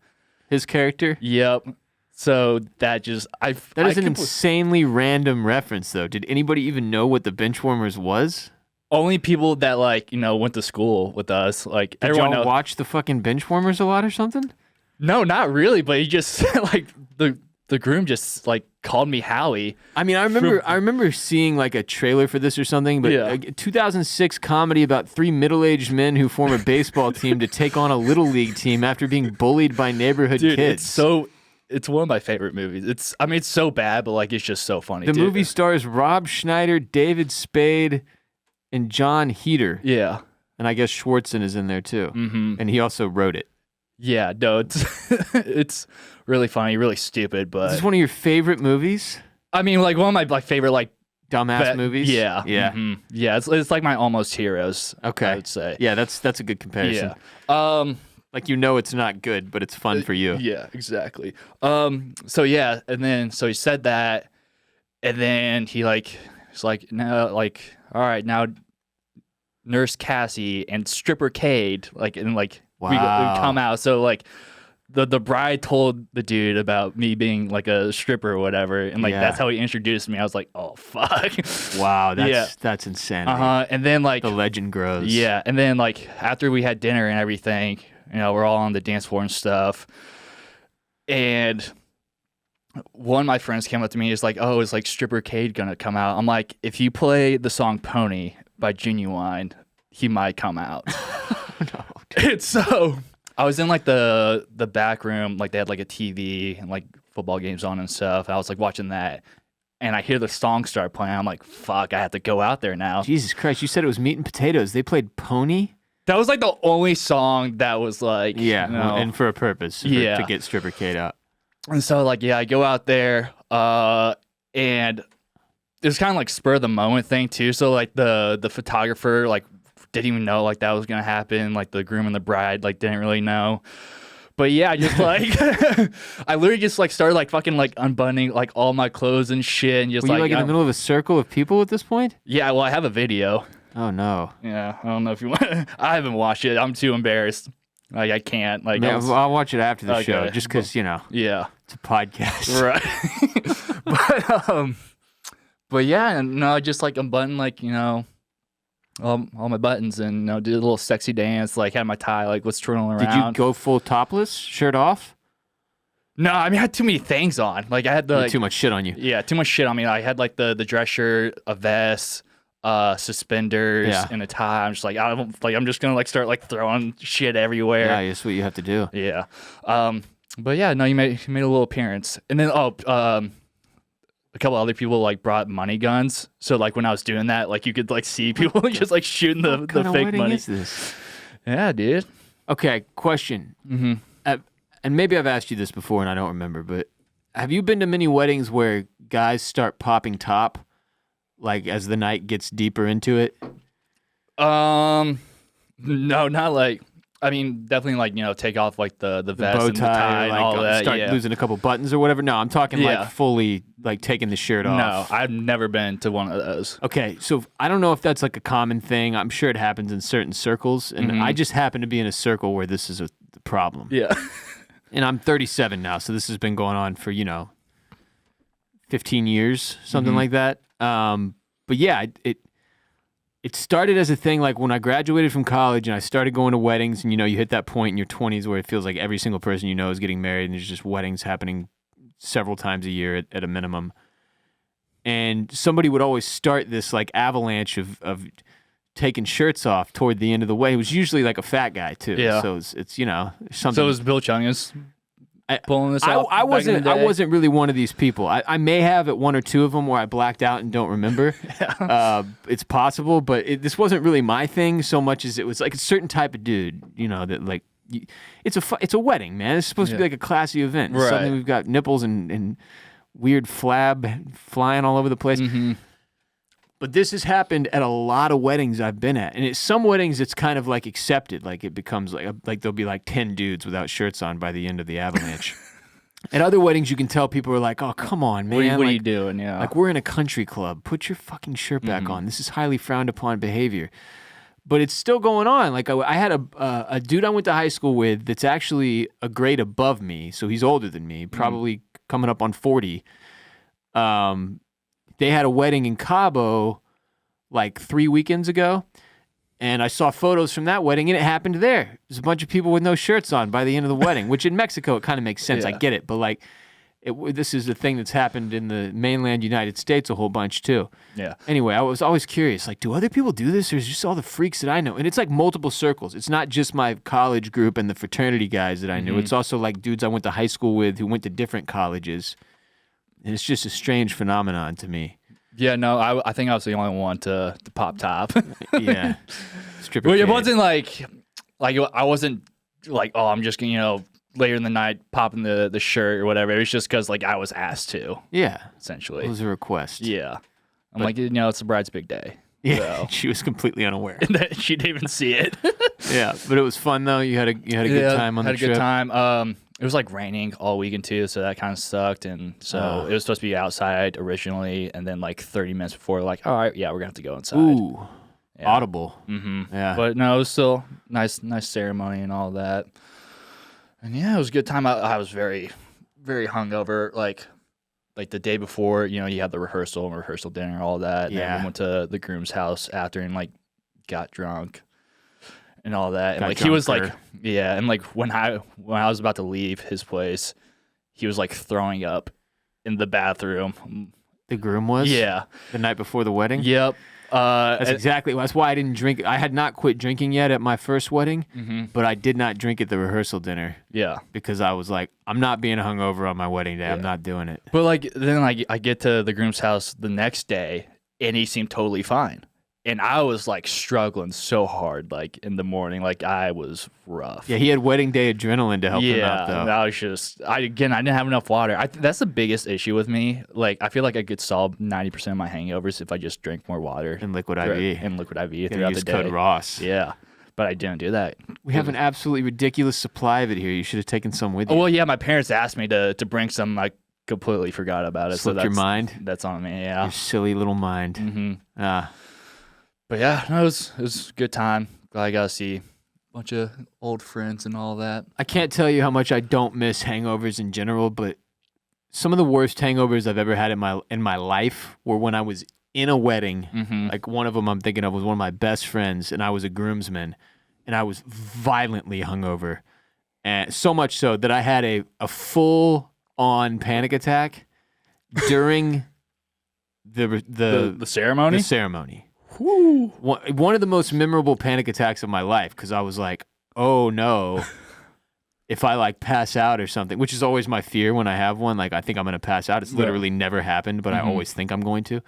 His character? Yep. So that is an insanely random reference, though. Did anybody even know what the Benchwarmers was? Only people that went to school with us. Like, Did everyone y'all watch the fucking Benchwarmers a lot or something? No, not really. But he just like the groom just like called me Howie. I mean, I remember seeing like a trailer for this or something, but a 2006 comedy about three middle-aged men who form a baseball team to take on a little league team after being bullied by neighborhood kids. It's one of my favorite movies. It's so bad, but like it's just so funny. The movie stars Rob Schneider, David Spade, and John Heder. Yeah. And I guess Schwartzen is in there too. Mm-hmm. And he also wrote it. Yeah, no, it's really funny, really stupid, but... Is this one of your favorite movies? I mean, like, one of my favorite, like... Dumbass movies? Yeah. Yeah. Mm-hmm. Yeah, it's like my almost heroes, okay. I would say. Yeah, that's a good comparison. Yeah. Like, it's not good, but it's fun for you. Yeah, exactly. So yeah, and then, so he said that, and then he's like, no, like, all right, now Nurse Cassie and Stripper Kade, like, and like... Wow. We come out. So like the bride told the dude about me being like a stripper or whatever, and like that's how he introduced me. I was like, oh fuck. Wow, that's insanity. And then like the legend grows. Yeah, and then like after we had dinner and everything, we're all on the dance floor and stuff. And one of my friends came up to me. He's like, oh, is like Stripper Kade gonna come out? I'm like, if you play the song Pony by Genuine, he might come out. No. And so I was in like the back room, like they had like a TV and like football games on and stuff. I was like watching that, and I hear the song start playing. I'm like, fuck, I have to go out there now. Jesus Christ, you said it was Meat and Potatoes. They played Pony? That was like the only song that was like, and for a purpose, to get Stripper Kade out. And so like, I go out there, and it was kind of like spur of the moment thing too. So like the photographer like didn't even know like that was gonna happen. Like the groom and the bride like didn't really know. But yeah, I just like I literally just like started like fucking like unbuttoning like all my clothes and shit, and just Were you like in the middle of a circle of people at this point? Yeah, well, I have a video. Oh no. Yeah, I don't know if you want. I haven't watched it. I'm too embarrassed. Like I can't. Like I'll watch it after the show, just because yeah, it's a podcast, right? But yeah, and I just like unbuttoned like all my buttons and did a little sexy dance, like had my tie like was twirling around. Did you go full topless, shirt off? No, I mean I had too many things on. Like I had too much shit on you. Yeah, too much shit on me. I had like the dress shirt, a vest, suspenders, and a tie. I'm just like I'm just gonna like start like throwing shit everywhere. Yeah, that's what you have to do. Yeah. But yeah, no, you made a little appearance, and then a couple other people like brought money guns. So like when I was doing that, like you could like see people just like shooting the fake money. What is this? Yeah, dude. Okay, question. Mm-hmm. And maybe I've asked you this before and I don't remember, but have you been to many weddings where guys start popping top, like as the night gets deeper into it? No, not like. I mean, definitely like take off like the vest bow and the tie and like, all that. Start losing a couple buttons or whatever. No, I'm talking like fully like taking the shirt off. No, I've never been to one of those. Okay, so I don't know if that's like a common thing. I'm sure it happens in certain circles, and I just happen to be in a circle where this is a problem. Yeah. And I'm 37 now, so this has been going on for 15 years, something like that. But yeah, it it started as a thing like when I graduated from college and I started going to weddings, and you hit that point in your 20s where it feels like every single person is getting married, and there's just weddings happening several times a year at a minimum. And somebody would always start this like avalanche of taking shirts off toward the end of the wedding. It was usually like a fat guy too. Yeah. So it's something. So it was Bill Chungus pulling this out? I wasn't really one of these people. I may have at one or two of them where I blacked out and don't remember. It's possible, but this wasn't really my thing so much as it was like a certain type of dude, that like, it's a wedding, man. It's supposed to be like a classy event. Right. Suddenly we've got nipples and weird flab flying all over the place. Mm-hmm. But this has happened at a lot of weddings I've been at. And at some weddings, it's kind of like accepted. Like it becomes like there'll be like 10 dudes without shirts on by the end of the avalanche. At other weddings, you can tell people are like, oh, come on, man. What are you doing? Yeah. Like we're in a country club. Put your fucking shirt back on. This is highly frowned upon behavior. But it's still going on. Like I had a dude I went to high school with that's actually a grade above me. So he's older than me, probably coming up on 40. They had a wedding in Cabo like 3 weekends ago, and I saw photos from that wedding, and it happened there. There's a bunch of people with no shirts on by the end of the wedding, which in Mexico, it kind of makes sense. Yeah. I get it. But like, this is the thing that's happened in the mainland United States a whole bunch too. Yeah. Anyway, I was always curious, like, do other people do this, or is it just all the freaks that I know? And it's like multiple circles. It's not just my college group and the fraternity guys that I knew. It's also like dudes I went to high school with who went to different colleges. And it's just a strange phenomenon to me. Yeah, no, I think I was the only one to pop top. Yeah. Stripper Well, it Kade. wasn't like I wasn't like, oh, I'm just gonna, later in the night popping the shirt or whatever. It was just because like I was asked to, Yeah. essentially. It was a request. Yeah. I'm like, it's the bride's big day. Yeah. So. She was completely unaware. She didn't even see it. Yeah. But it was fun though. You had a good time on the trip. Had a good time. It was like raining all weekend too, so that kind of sucked. And so it was supposed to be outside originally, and then like 30 minutes before, like, all right, yeah, we're gonna have to go inside. Ooh. Yeah. Audible. Mm-hmm. Yeah. But no, it was still nice ceremony and all that. And yeah, it was a good time. I was very, very hungover. Like the day before, you had the rehearsal dinner, all that. And then we went to the groom's house after and like got drunk and all that. And like he was like, yeah. And like when I was about to leave his place, he was like throwing up in the bathroom. The groom was? Yeah. The night before the wedding? Yep. That's why I didn't drink. I had not quit drinking yet at my first wedding, but I did not drink at the rehearsal dinner. Yeah. Because I was like, I'm not being hungover on my wedding day. Yeah. I'm not doing it. But like then like I get to the groom's house the next day and he seemed totally fine. And I was like struggling so hard, like in the morning, like I was rough. Yeah, he had wedding day adrenaline to help him out, though. Yeah, I was just, I didn't have enough water. That's the biggest issue with me. Like, I feel like I could solve 90% of my hangovers if I just drink more water. And liquid IV. And liquid IV throughout the day. Code Ross. Yeah, but I didn't do that. We have an absolutely ridiculous supply of it here. You should have taken some with you. Oh, well, yeah, my parents asked me to bring some. I completely forgot about it. Slipped your mind? That's on me, yeah. Your silly little mind. Mm-hmm. But yeah, no, it was a good time. Glad I got to see a bunch of old friends and all that. I can't tell you how much I don't miss hangovers in general, but some of the worst hangovers I've ever had in my life were when I was in a wedding. Like one of them I'm thinking of was one of my best friends, and I was a groomsman, and I was violently hungover, and so much so that I had a full-on panic attack during the ceremony. The ceremony. Whew. One of the most memorable panic attacks of my life, because I was like, oh no, if I like pass out or something, which is always my fear when I have one, like I think I'm going to pass out. It's literally never happened, but I always think I'm going to.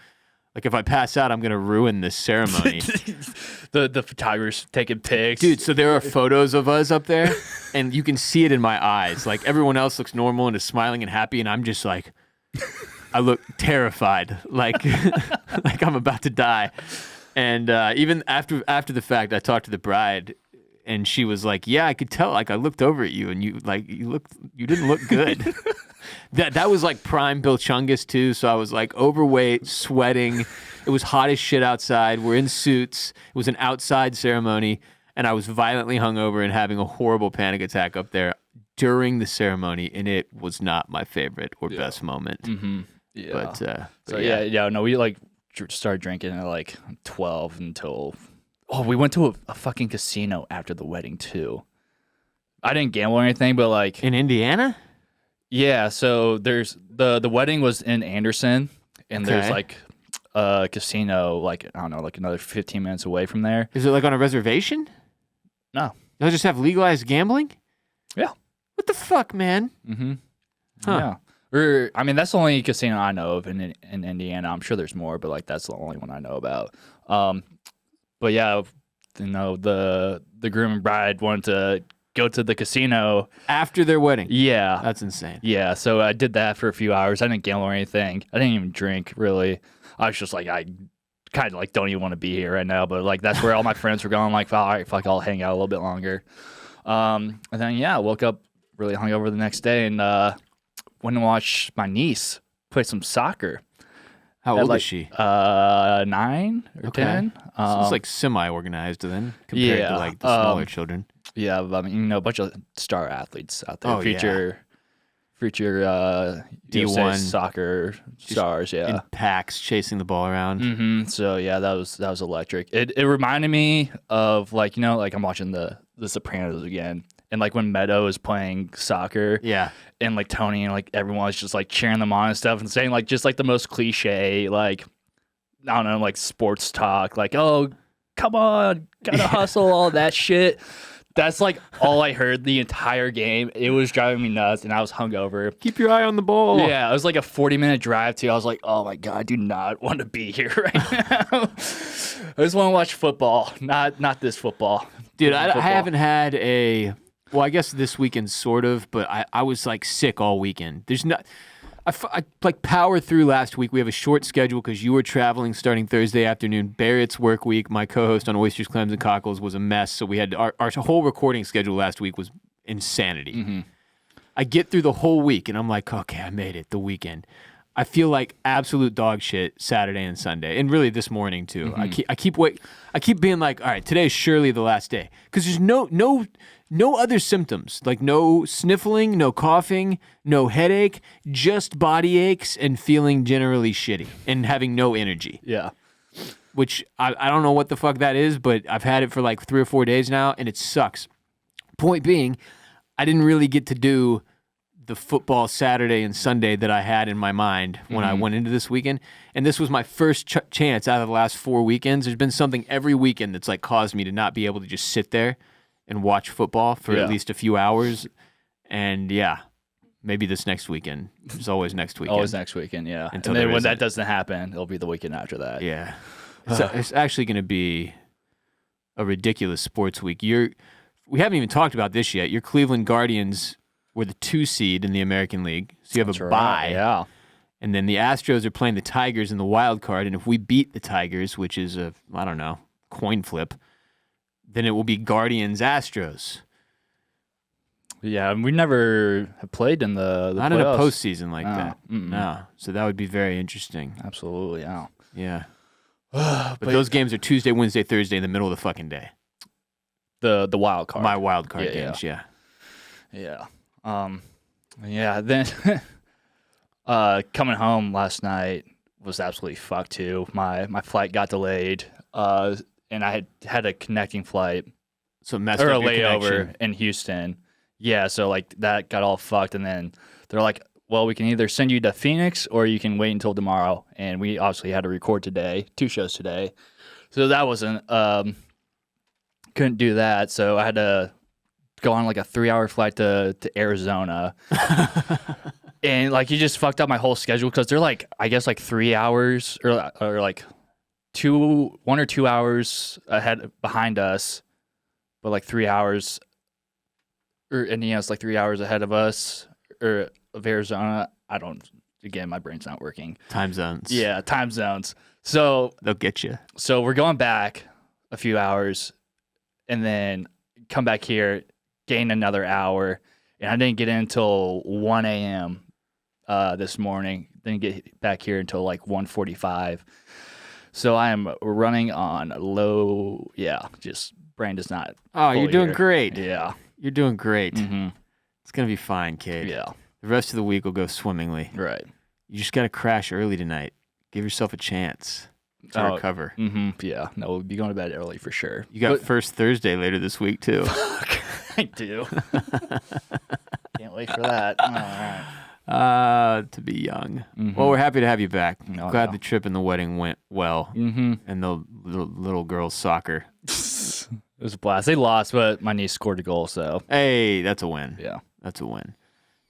Like if I pass out, I'm going to ruin this ceremony. The photographers taking pics. Dude, so there are photos of us up there, and you can see it in my eyes. Like everyone else looks normal and is smiling and happy, and I'm just like, I look terrified, like like I'm about to die. And even after the fact, I talked to the bride, and she was like, "Yeah, I could tell. Like, I looked over at you, and you didn't look good." that was like prime Bill Chungus too. So I was like overweight, sweating. It was hot as shit outside. We're in suits. It was an outside ceremony, and I was violently hungover and having a horrible panic attack up there during the ceremony, and it was not my favorite or best moment. Yeah. But so yeah, no, we like started drinking at like 12 until. Oh, we went to a fucking casino after the wedding too. I didn't gamble or anything, but like In Indiana? yeah. So there's the wedding was in Anderson, and there's Okay. like a casino like I don't know, like another 15 minutes away from there. Is it like on a reservation? No. They'll just have legalized gambling? Yeah. What the fuck, man? Mm-hmm. Huh. Yeah. Or I mean, that's the only casino I know of in Indiana. I'm sure there's more, but like that's the only one I know about. But yeah, you know, the groom and bride wanted to go to the casino. After their wedding? Yeah. That's insane. Yeah. So I did that for a few hours. I didn't gamble or anything. I didn't even drink really. I was just like, I kind of like don't even want to be here right now. But like that's where all my friends were going. I'm like, all right, fuck, I'll hang out a little bit longer. And then yeah, I woke up really hungover the next day and went and watched my niece play some soccer. How At old like, is she? 9 or Okay. 10. So it's like semi-organized then compared to like the smaller children. Yeah, I mean, you know, a bunch of star athletes out there. Oh, yeah. Future D1 USA soccer stars. Yeah. In packs chasing the ball around. Mm-hmm. So yeah, that was electric. It reminded me of like, you know, like I'm watching the Sopranos again, and like when Meadow is playing soccer. Yeah. And like Tony and like everyone was just like cheering them on and stuff and saying like just like the most cliche like I don't know like sports talk like oh come on gotta hustle all that shit. That's like all I heard the entire game. It was driving me nuts and I was hungover. Keep your eye on the ball. Yeah, it was like a 40-minute drive too. I was like, oh my god, I do not want to be here right now. I just want to watch football, not this football. Dude, Different I football. haven't had a. Well, I guess this weekend sort of, but I was like sick all weekend. There's not. I like powered through last week. We have a short schedule because you were traveling starting Thursday afternoon. Barrett's work week. My co-host on Oysters, Clams, and Cockles was a mess. So we had our whole recording schedule last week was insanity. Mm-hmm. I get through the whole week and I'm like, okay, I made it. The weekend. I feel like absolute dog shit Saturday and Sunday, and really this morning too. Mm-hmm. I keep being like, all right, today's surely the last day because there's no other symptoms, like no sniffling, no coughing, no headache, just body aches and feeling generally shitty and having no energy. Yeah. Which I don't know what the fuck that is, but I've had it for like 3 or 4 days now, and it sucks. Point being, I didn't really get to do the football Saturday and Sunday that I had in my mind when I went into this weekend. And this was my first chance out of the last 4 weekends. There's been something every weekend that's like caused me to not be able to just sit there and watch football for at least a few hours. And yeah, maybe this next weekend. There's always next weekend. Always next weekend, yeah. Until And then there when that isn't. doesn't happen, it'll be the weekend after that. Yeah. It's actually going to be a ridiculous sports week. We haven't even talked about this yet. Your Cleveland Guardians were the 2 seed in the American League. So you have That's a right, bye. yeah. And then the Astros are playing the Tigers in the wild card. And if we beat the Tigers, which is a, I don't know, coin flip, then it will be Guardians Astros. Yeah, and we never have played in the Not playoffs. in a postseason like No, that. mm-mm. No. So that would be very interesting. Absolutely, yeah. Yeah. But those games are Tuesday, Wednesday, Thursday in the middle of the fucking day. The wild card. My wild card Yeah, games, yeah. Yeah. Yeah, then coming home last night was absolutely fucked too. My flight got delayed. And I had a connecting flight So it messed or a up your layover connection. in Houston. Yeah, so like that got all fucked and then they're like, well, we can either send you to Phoenix or you can wait until tomorrow. And we obviously had to record today, 2 shows today. So that wasn't couldn't do that. So I had to go on like a 3-hour flight to Arizona. And like you just fucked up my whole schedule because they're like I guess like 3 hours or like 1 or 2 hours behind us, but like 3 hours or Indiana's like 3 hours ahead of us or of Arizona. Again, my brain's not working. Time zones. Yeah, time zones. So They'll get you. we're going back a few hours and then come back here, gain another hour. And I didn't get in until 1 a.m. This morning. Didn't get back here until like 1:45. So I am running on low. Yeah, just brain does not. Oh, you're fully doing here. great. Yeah. You're doing great. Mm-hmm. It's going to be fine, kid. Yeah. The rest of the week will go swimmingly. Right. You just got to crash early tonight. Give yourself a chance. to recover. Yeah, no, we'll be going to bed early for sure. You got First Thursday later this week too. I do. Can't wait for that. All right. To be young. Well, we're happy to have you back. Glad the trip and the wedding went well. And the little girls' soccer. It was a blast. They lost, but my niece scored a goal, so. Hey, that's a win. Yeah. That's a win.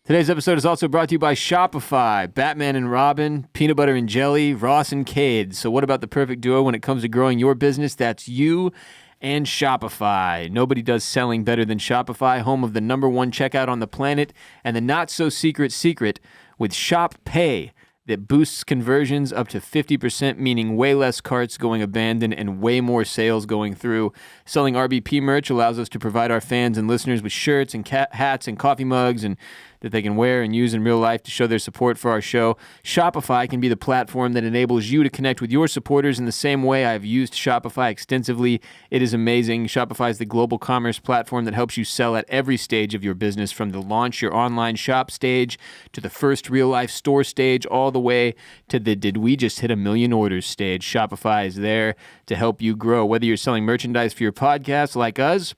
Today's episode is also brought to you by Shopify, Batman and Robin, Peanut Butter and Jelly, Ross and Kade. So what about the perfect duo when it comes to growing your business? That's you and Shopify. Nobody does selling better than Shopify, home of the #1 checkout on the planet and the not-so-secret secret with Shop Pay that boosts conversions up to 50%, meaning way less carts going abandoned and way more sales going through. Selling RBP merch allows us to provide our fans and listeners with shirts and hats and coffee mugs and that they can wear and use in real life to show their support for our show. Shopify can be the platform that enables you to connect with your supporters in the same way. I've used Shopify extensively. It is amazing. Shopify is the global commerce platform that helps you sell at every stage of your business, from the launch your online shop stage to the first real-life store stage, all the way to the did we just hit 1 million orders stage. Shopify is there to help you grow. Whether you're selling merchandise for your podcast like us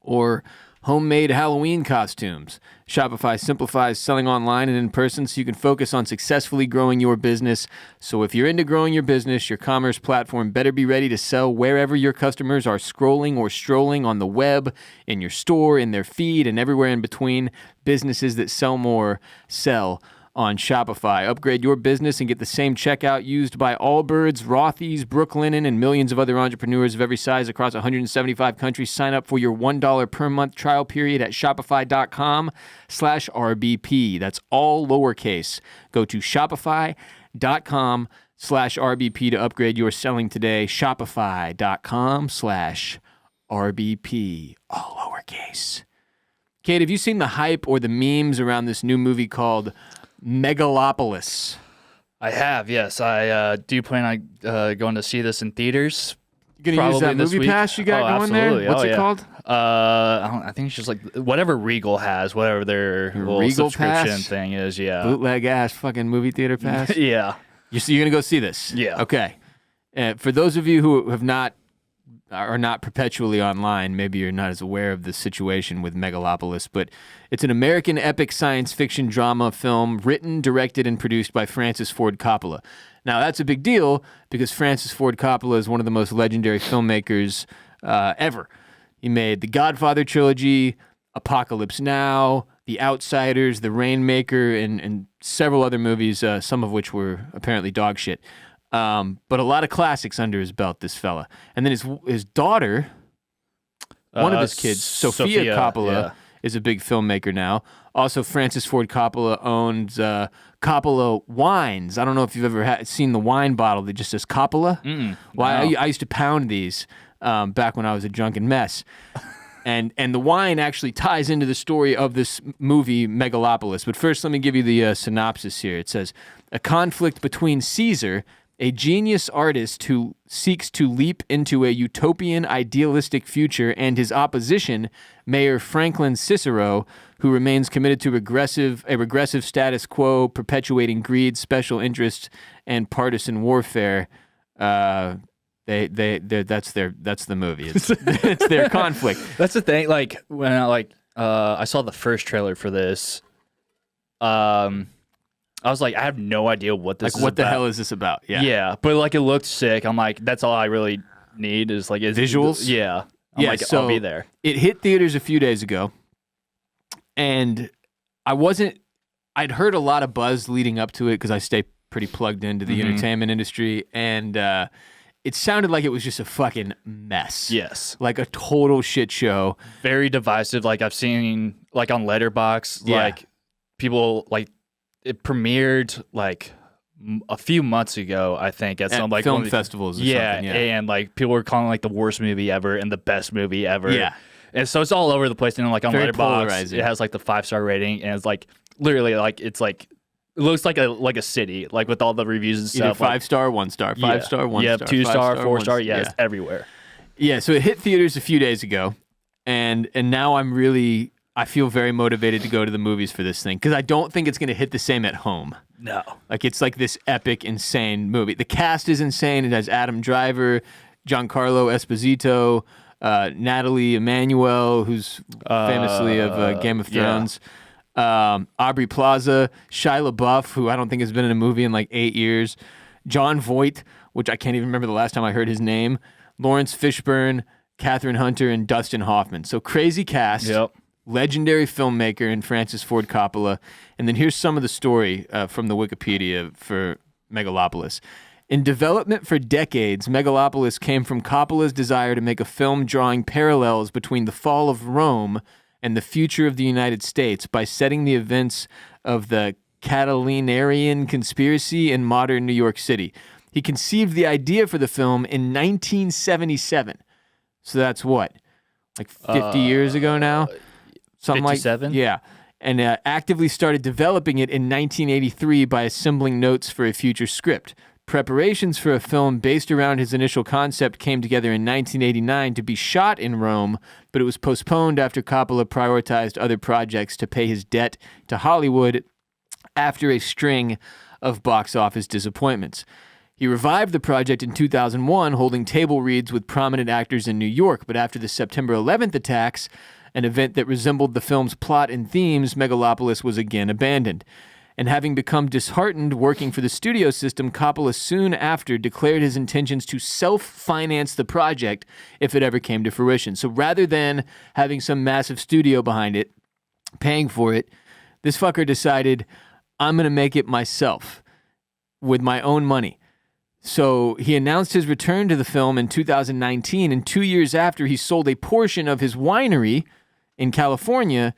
or homemade Halloween costumes, Shopify simplifies selling online and in person so you can focus on successfully growing your business. So if you're into growing your business, your commerce platform better be ready to sell wherever your customers are scrolling or strolling on the web, in your store, in their feed, and everywhere in between. Businesses that sell more sell on Shopify. Upgrade your business and get the same checkout used by Allbirds, Rothy's, Brooklinen, and millions of other entrepreneurs of every size across 175 countries. Sign up for your $1 per month trial period at shopify.com/RBP. That's all lowercase. Go to shopify.com/RBP to upgrade your selling today. Shopify.com/RBP. All lowercase. Kate, have you seen the hype or the memes around this new movie called Megalopolis? I have, yes. I do plan on going to see this in theaters. You gonna use that movie pass you got going there? What's it called? I think it's just like whatever Regal has, whatever their little Regal subscription pass? Thing is. Yeah, Bootleg ass fucking movie theater pass. Yeah. You're gonna go see this? Yeah. Okay. For those of you who are not perpetually online, maybe you're not as aware of the situation with Megalopolis, but it's an American epic science fiction drama film written, directed, and produced by Francis Ford Coppola. Now, that's a big deal because Francis Ford Coppola is one of the most legendary filmmakers ever. He made the Godfather trilogy, Apocalypse Now, The Outsiders, The Rainmaker, and several other movies, some of which were apparently dog shit. But a lot of classics under his belt, this fella. And then his daughter, one of his kids, Sophia Coppola, is a big filmmaker now. Also, Francis Ford Coppola owns Coppola Wines. I don't know if you've ever seen the wine bottle that just says Coppola. Well, I used to pound these back when I was a drunken mess. And the wine actually ties into the story of this movie, Megalopolis. But first, let me give you the synopsis here. It says, a conflict between Caesar, a genius artist who seeks to leap into a utopian, idealistic future, and his opposition, Mayor Franklin Cicero, who remains committed to a regressive status quo, perpetuating greed, special interests, and partisan warfare. That's the movie. It's their conflict. That's the thing. Like when I saw the first trailer for this, I was like, I have no idea what this is about. What the hell is this about? Yeah. Yeah, but like it looked sick. I'm like, that's all I really need is like visuals. Yeah. I'm like, so I'll be there. It hit theaters a few days ago, and I'd heard a lot of buzz leading up to it because I stay pretty plugged into the entertainment industry, and it sounded like it was just a fucking mess. Yes. Like a total shit show. Very divisive. Like I've seen like on Letterboxd, like people like it premiered like a few months ago, I think, at some like film festivals or something. Yeah, and like people were calling it, like the worst movie ever and the best movie ever. Yeah. And so it's all over the place. And like on Very Letterboxd, polarizing. it has like the 5-star rating, and it's like literally like it's like it looks like a city, like with all the reviews and stuff. Either 5-star, 1-star, 5-star, 1-star. Yeah, 2-star, 4-star. Yeah, it's everywhere. Yeah, so it hit theaters a few days ago, and now I feel very motivated to go to the movies for this thing because I don't think it's going to hit the same at home. No. Like, it's like this epic, insane movie. The cast is insane. It has Adam Driver, Giancarlo Esposito, Natalie Emmanuel, who's famously of Game of Thrones, Aubrey Plaza, Shia LaBeouf, who I don't think has been in a movie in like 8 years, John Voight, which I can't even remember the last time I heard his name, Lawrence Fishburne, Catherine Hunter, and Dustin Hoffman. So crazy cast. Yep. Legendary filmmaker in Francis Ford Coppola. And then here's some of the story from the Wikipedia for Megalopolis. In development for decades, Megalopolis came from Coppola's desire to make a film drawing parallels between the fall of Rome and the future of the United States by setting the events of the Catilinarian conspiracy in modern New York City. He conceived the idea for the film in 1977. So that's what? Like 50 years ago now? Something 57? Yeah. And actively started developing it in 1983 by assembling notes for a future script. Preparations for a film based around his initial concept came together in 1989 to be shot in Rome, but it was postponed after Coppola prioritized other projects to pay his debt to Hollywood after a string of box office disappointments. He revived the project in 2001, holding table reads with prominent actors in New York, but after the September 11th attacks, an event that resembled the film's plot and themes, Megalopolis was again abandoned. And having become disheartened working for the studio system, Coppola soon after declared his intentions to self-finance the project if it ever came to fruition. So rather than having some massive studio behind it, paying for it, this fucker decided, I'm going to make it myself with my own money. So he announced his return to the film in 2019, and 2 years after, he sold a portion of his winery in California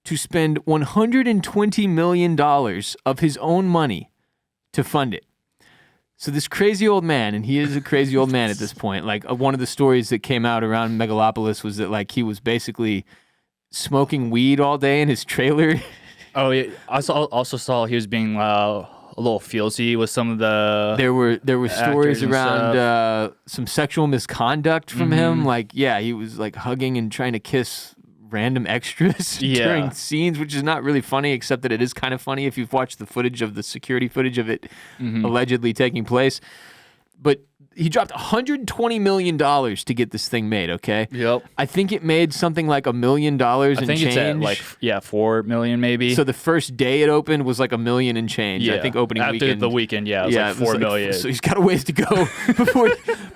to spend $120 million of his own money to fund it. So this crazy old man, and he is a crazy old man at this point, like one of the stories that came out around Megalopolis was that like he was basically smoking weed all day in his trailer. Oh, yeah. I also saw he was being a little feelsy with some of the There were stories around some sexual misconduct from him. Like, yeah, he was like hugging and trying to kiss random extras during scenes, which is not really funny, except that it is kind of funny if you've watched the footage of the security footage of it allegedly taking place. But he dropped $120 million to get this thing made, okay? Yep. I think it made something like $1 million and change. I think it's at like, 4 million maybe. So the first day it opened was like $1 million and change. Yeah. I think opening After weekend. the weekend, it was like 4 million. So he's got a ways to go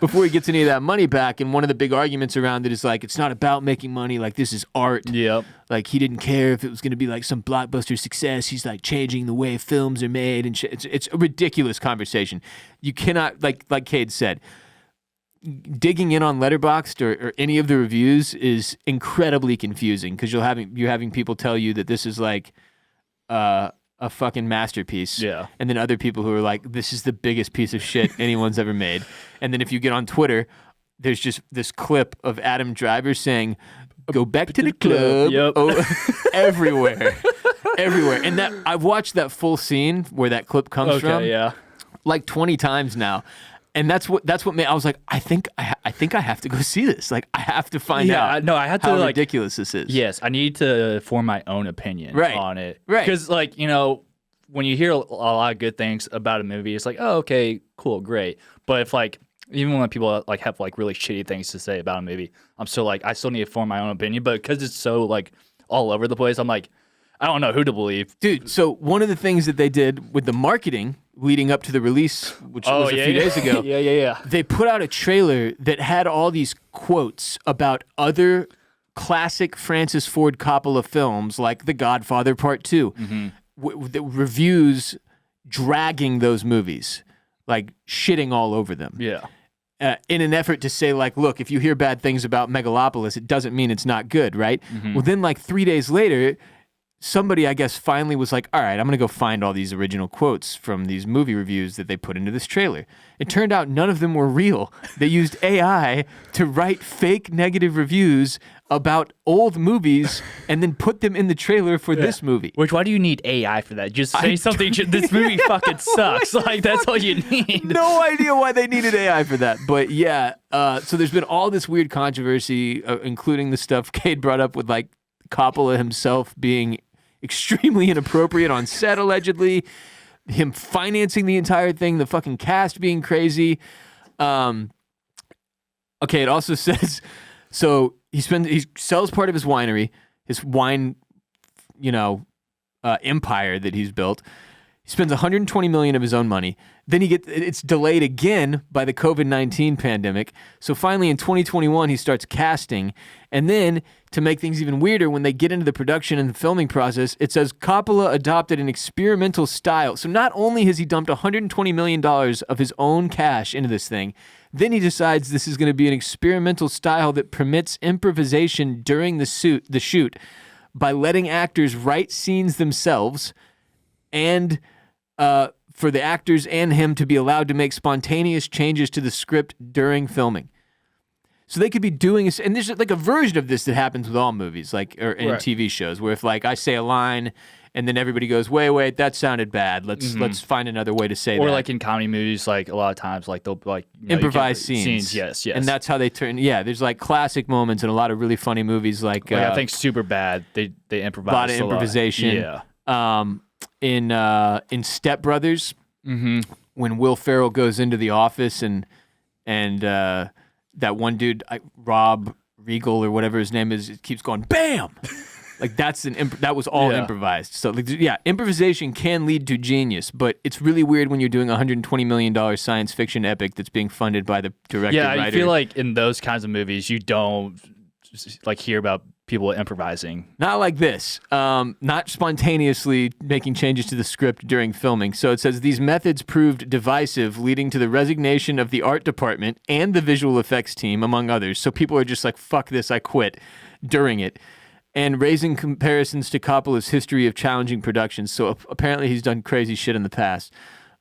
before he gets any of that money back. And one of the big arguments around it is like, it's not about making money. Like, this is art. Yep. Like, he didn't care if it was going to be like some blockbuster success. He's like changing the way films are made and shit. It's a ridiculous conversation. You cannot, like Kade said, digging in on Letterboxd or any of the reviews is incredibly confusing because you're having people tell you that this is like a fucking masterpiece. Yeah. And then other people who are like, this is the biggest piece of shit anyone's ever made. And then if you get on Twitter, there's just this clip of Adam Driver saying, go back to the club. Yep. Oh, everywhere. Everywhere. And that I've watched that full scene where that clip comes from like 20 times now. And that's what made I was like, I think I have to go see this. Like, I have to find out. No, I had to how like ridiculous this is. Yes, I need to form my own opinion on it. Right. Because like, you know, when you hear a lot of good things about a movie, it's like, oh, okay, cool, great. But if like even when people like have like really shitty things to say about a movie, I'm still like, I still need to form my own opinion. But because it's so like all over the place, I'm like, I don't know who to believe. Dude, so one of the things that they did with the marketing leading up to the release, which was a few days ago, they put out a trailer that had all these quotes about other classic Francis Ford Coppola films like The Godfather Part 2. The reviews dragging those movies, like shitting all over them. Yeah. In an effort to say, like, look, if you hear bad things about Megalopolis, it doesn't mean it's not good, right? Well, then like 3 days later, somebody, I guess, finally was like, all right, I'm going to go find all these original quotes from these movie reviews that they put into this trailer. It turned out none of them were real. They used AI to write fake negative reviews about old movies and then put them in the trailer for this movie. Which, why do you need AI for that? Just say something, this movie fucking sucks. Like, that's all you need. No idea why they needed AI for that. But yeah, so there's been all this weird controversy, including the stuff Kade brought up with like Coppola himself being extremely inappropriate on set, allegedly. him financing the entire thing, the fucking cast being crazy. Okay, it also says, so he sells part of his winery, his wine, empire that he's built. He spends $120 million of his own money. Then it's delayed again by the COVID-19 pandemic. So finally in 2021, he starts casting. And then to make things even weirder, when they get into the production and the filming process, it says Coppola adopted an experimental style. So not only has he dumped $120 million of his own cash into this thing, then he decides this is going to be an experimental style that permits improvisation during the shoot by letting actors write scenes themselves and for the actors and him to be allowed to make spontaneous changes to the script during filming. So they could be doing this, and there's like a version of this that happens with all movies, in TV shows, where if like I say a line and then everybody goes, wait, that sounded bad. Let's find another way to say that. Or like in comedy movies, like a lot of times, like they'll like improvise scenes. Yes, and that's how they turn. Yeah, there's like classic moments in a lot lot of really funny movies, like I think Superbad, they improvise a lot of improvisation. Yeah. In Step Brothers, when Will Ferrell goes into the office and that one dude, Rob Regal or whatever his name is, keeps going bam. Like that was all improvised. So improvisation can lead to genius, but it's really weird when you're doing a $120 million science fiction epic that's being funded by the director. Yeah, writer. I feel like in those kinds of movies, you don't like hear about people improvising. Not like this. Not spontaneously making changes to the script during filming. So it says these methods proved divisive, leading to the resignation of the art department and the visual effects team, among others. So people are just like, fuck this, I quit during it. And raising comparisons to Coppola's history of challenging productions. So apparently he's done crazy shit in the past.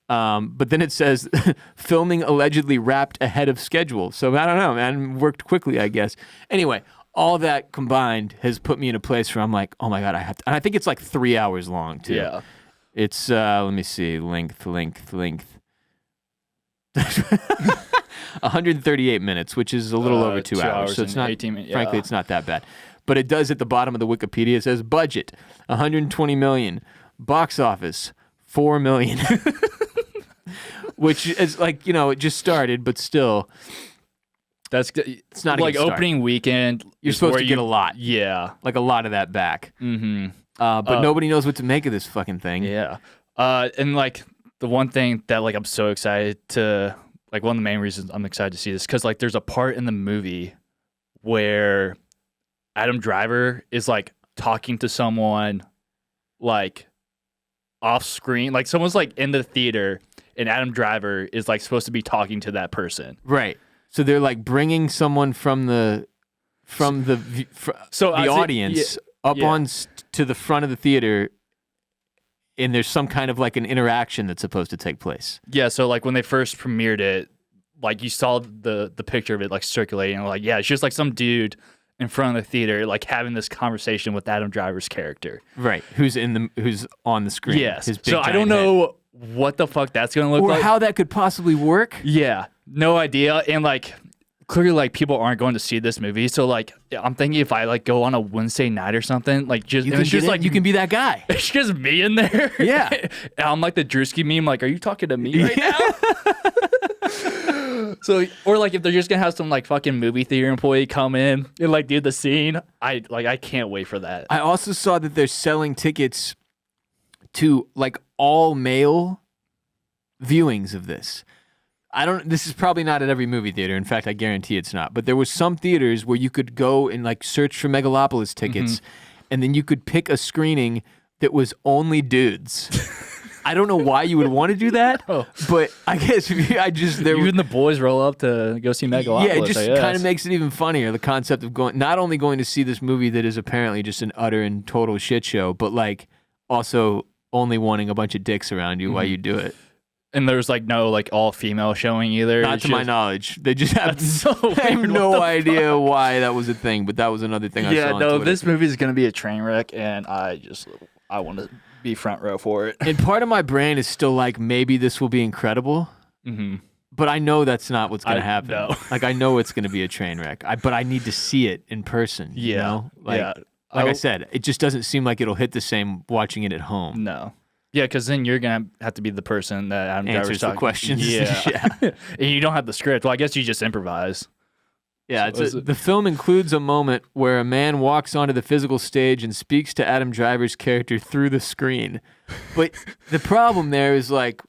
But then it says filming allegedly wrapped ahead of schedule. So I don't know, man. Worked quickly, I guess. Anyway, all that combined has put me in a place where I'm like, oh my God, I have to. And I think it's like 3 hours long, too. Yeah. It's, let me see, length. 138 minutes, which is a little over 2 hours. So it's not, 18 minutes, frankly, it's not that bad. But it does at the bottom of the Wikipedia, it says budget, $120 million. Box office, $4 million. Which is like, it just started, but still. It's not like a good start. Opening weekend. You're supposed to get a lot. Yeah. Like a lot of that back. Mm-hmm. But nobody knows what to make of this fucking thing. Yeah. And like the one thing that like I'm so excited to, like one of the main reasons I'm excited to see this, because like there's a part in the movie where Adam Driver is like talking to someone like off screen. Like someone's like in the theater and Adam Driver is like supposed to be talking to that person. Right. So they're like bringing someone from the audience up on to the front of the theater, and there's some kind of like an interaction that's supposed to take place. Yeah. So like when they first premiered it, like you saw the picture of it like circulating, and like it's just like some dude in front of the theater like having this conversation with Adam Driver's character. Right. Who's on the screen. Yes. His big so I don't know what the fuck that's gonna look or like, how that could possibly work. Yeah, no idea. And like clearly like people aren't going to see this movie, so like I'm thinking if I like go on a Wednesday night or something, like just you can be that guy. It's just me in there. Yeah. And I'm like the Drewski meme, like, are you talking to me right now? So, or like if they're just gonna have some like fucking movie theater employee come in and like do the scene, I can't wait for that. I also saw that they're selling tickets to like all male viewings of this. This is probably not at every movie theater. In fact, I guarantee it's not. But there was some theaters where you could go and like search for Megalopolis tickets, and then you could pick a screening that was only dudes. I don't know why you would want to do that, but I guess even the boys roll up to go see Megalopolis. Yeah, it just kind of makes it even funnier, the concept of not only going to see this movie that is apparently just an utter and total shit show, but like also only wanting a bunch of dicks around you while you do it. And there's like no like all female showing either. Not to my knowge. They just have I have no idea why that was a thing, but that was another thing I saw on Twitter. This movie is gonna be a train wreck, and I want to be front row for it. And part of my brain is still like, maybe this will be incredible. Mm-hmm. But I know that's not what's going to happen. No. Like, I know it's going to be a train wreck. But I need to see it in person. Yeah. You know? Like I said, it just doesn't seem like it'll hit the same watching it at home. No. Yeah, because then you're gonna have to be the person that Adam Driver's Answers the talking. questions. Yeah, and you don't have the script. Well, I guess you just improvise. Yeah, So the film includes a moment where a man walks onto the physical stage and speaks to Adam Driver's character through the screen. But the problem there is like,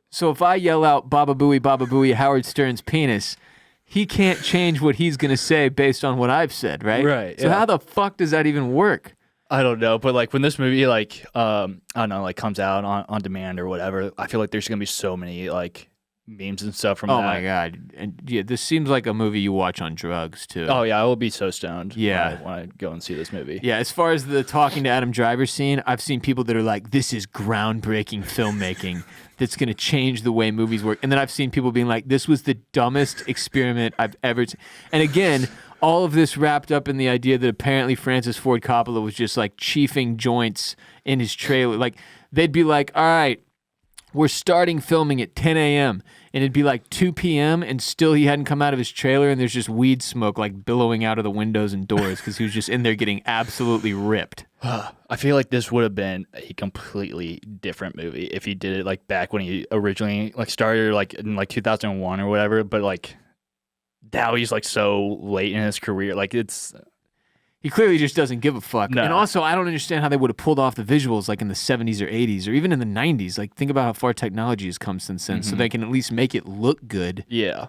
so if I yell out Baba Booey, Howard Stern's penis, he can't change what he's going to say based on what I've said, right? Right, So yeah. how the fuck does that even work? I don't know, but like when this movie like I don't know, like comes out on demand or whatever, I feel like there's gonna be so many like memes and stuff from Oh that. my God. And yeah, this seems like a movie you watch on drugs too. Oh yeah, I will be so stoned. Yeah. when I go and see this movie. Yeah, as far as the talking to Adam Driver scene, I've seen people that are like, this is groundbreaking filmmaking that's going to change the way movies work. And then I've seen people being like, this was the dumbest experiment I've ever seen. And again, all of this wrapped up in the idea that apparently Francis Ford Coppola was just like chiefing joints in his trailer. Like, they'd be like, all right, we're starting filming at 10 a.m. And it'd be like 2 p.m. and still he hadn't come out of his trailer and there's just weed smoke like billowing out of the windows and doors because he was just in there getting absolutely ripped. I feel like this would have been a completely different movie if he did it like back when he originally like started like in like 2001 or whatever. But like now he's like so late in his career. Like it's He clearly just doesn't give a fuck. No. And also, I don't understand how they would have pulled off the visuals like in the 70s or 80s or even in the 90s. Like, think about how far technology has come since then, so they can at least make it look good. yeah.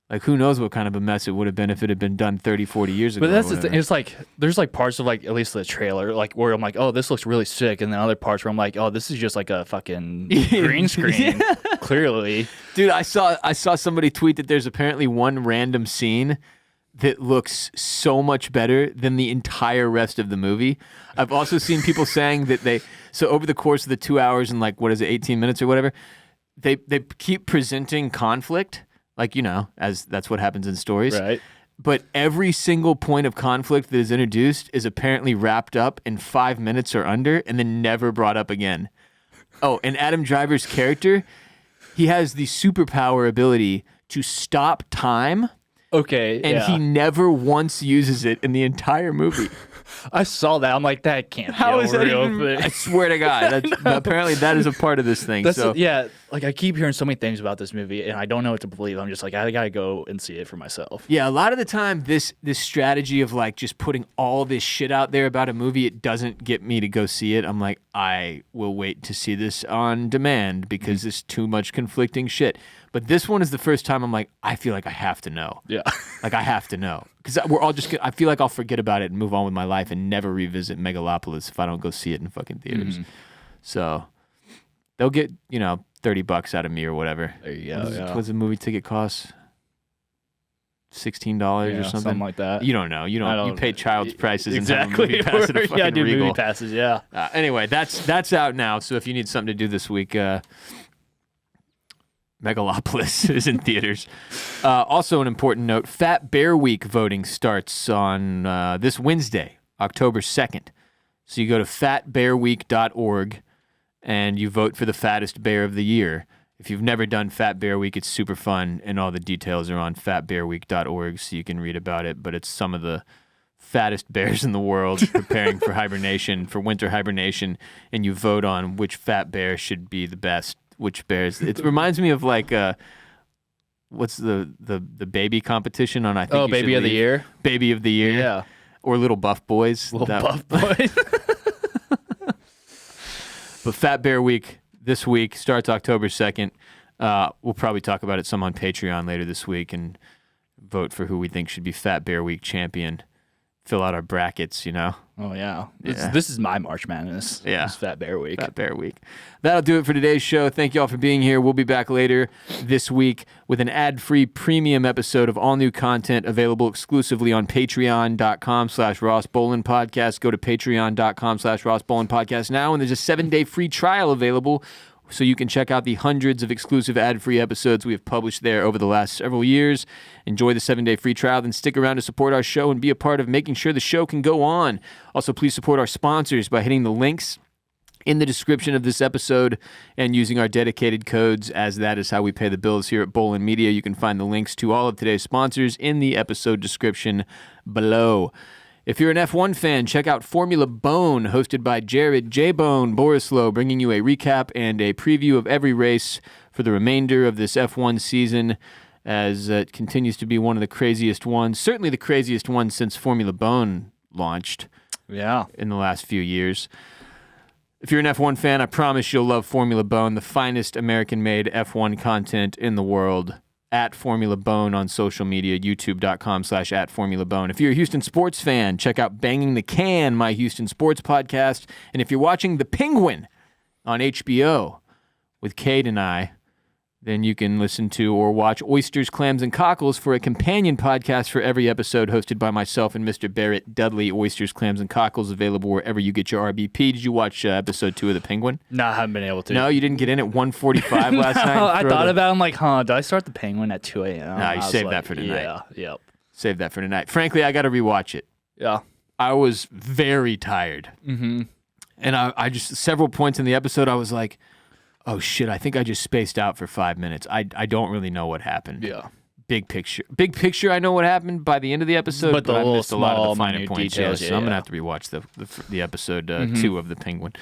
Like, who knows what kind of a mess it would have been if it had been done 30, 40 years ago. But that's or the thing. whatever. It's like there's like parts of like at least the trailer like where I'm like, oh, this looks really sick, and then other parts where I'm like, oh, this is just like a fucking green screen. Clearly, Dude, I saw somebody tweet that there's apparently one random scene that looks so much better than the entire rest of the movie. I've also seen people saying that so over the course of the 2 hours and like, what is it, 18 minutes or whatever, they keep presenting conflict, like, you know, as that's what happens in stories. right? But every single point of conflict that is introduced is apparently wrapped up in 5 minutes or under and then never brought up again. Oh, and Adam Driver's character, he has the superpower ability to stop time, Okay, and yeah. he never once uses it in the entire movie. I saw that. I'm like, that can't How be is a that real even? thing. I swear to God, apparently that is a part of this thing. That's So yeah. Like I keep hearing so many things about this movie, and I don't know what to believe. I'm just like, I gotta go and see it for myself. yeah, a lot of the time, this strategy of like just putting all this shit out there about a movie, it doesn't get me to go see it. I'm like, I will wait to see this on demand because there's too much conflicting shit. But this one is the first time I'm like, I feel like I have to know. Yeah. Like, I have to know. Because we're all just, I feel like I'll forget about it and move on with my life and never revisit Megalopolis if I don't go see it in fucking theaters. So they'll get, you know, $30 out of me or whatever. There you go. What's a movie ticket cost? $16 or something? Something like that. You don't know. You pay child's prices Exactly. and have a movie pass at a fucking yeah, I do Regal. movie passes. Yeah. Anyway, that's out now. So if you need something to do this week, Megalopolis is in theaters. Also, an important note: Fat Bear Week voting starts on this Wednesday, October 2nd. So you go to fatbearweek.org and you vote for the fattest bear of the year. If you've never done Fat Bear Week, it's super fun, and all the details are on fatbearweek.org, so you can read about it. But it's some of the fattest bears in the world preparing for hibernation, for winter hibernation, and you vote on which fat bear should be the best. Which bears? It reminds me of like what's the baby competition on? I think. Oh, You Baby Should of the Leave? Year. Baby of the year. Yeah. Or Little Buff Boys. Little buff boy. But Fat Bear Week this week starts October 2nd. We'll probably talk about it some on Patreon later this week and vote for who we think should be Fat Bear Week champion. Fill out our brackets, you know. Oh yeah. Yeah. This is my March Madness. Yeah. It's Fat Bear Week. Fat Bear Week. That'll do it for today's show. Thank you all for being here. We'll be back later this week with an ad-free premium episode of all new content available exclusively on patreon.com/Ross Bolin Podcast. Go to patreon.com/Ross Bolin Podcast now, and there's a 7-day free trial available so you can check out the hundreds of exclusive ad-free episodes we have published there over the last several years. Enjoy the 7-day free trial, then stick around to support our show and be a part of making sure the show can go on. Also, please support our sponsors by hitting the links in the description of this episode and using our dedicated codes, as that is how we pay the bills here at Bolin Media. You can find the links to all of today's sponsors in the episode description below. If you're an F1 fan, check out Formula Bone, hosted by Jared J. Bone Borislow, bringing you a recap and a preview of every race for the remainder of this F1 season, as it continues to be one of the craziest ones, certainly the craziest one since Formula Bone launched in the last few years. If you're an F1 fan, I promise you'll love Formula Bone, the finest American-made F1 content in the world. At Formula Bone on social media, youtube.com/@FormulaBone. If you're a Houston sports fan, check out Banging the Can, my Houston sports podcast. And if you're watching The Penguin on HBO with Kade and I, then you can listen to or watch Oysters, Clams, and Cockles for a companion podcast for every episode, hosted by myself and Mr. Barrett Dudley. Oysters, Clams, and Cockles, available wherever you get your RBP. Did you watch episode 2 of The Penguin? No, I haven't been able to. No, you didn't get in at 1:45 last night? I thought about it. I'm like, did I start The Penguin at 2 a.m.? No, you saved that for tonight. Yeah, yep. Save that for tonight. Frankly, I got to rewatch it. Yeah. I was very tired. Mm-hmm. And I just, several points in the episode, I was like, oh shit, I think I just spaced out for 5 minutes. I don't really know what happened. Yeah. Big picture, I know what happened by the end of the episode, but I missed a lot of the finer points. Details, so I'm going to have to rewatch the episode 2 of The Penguin.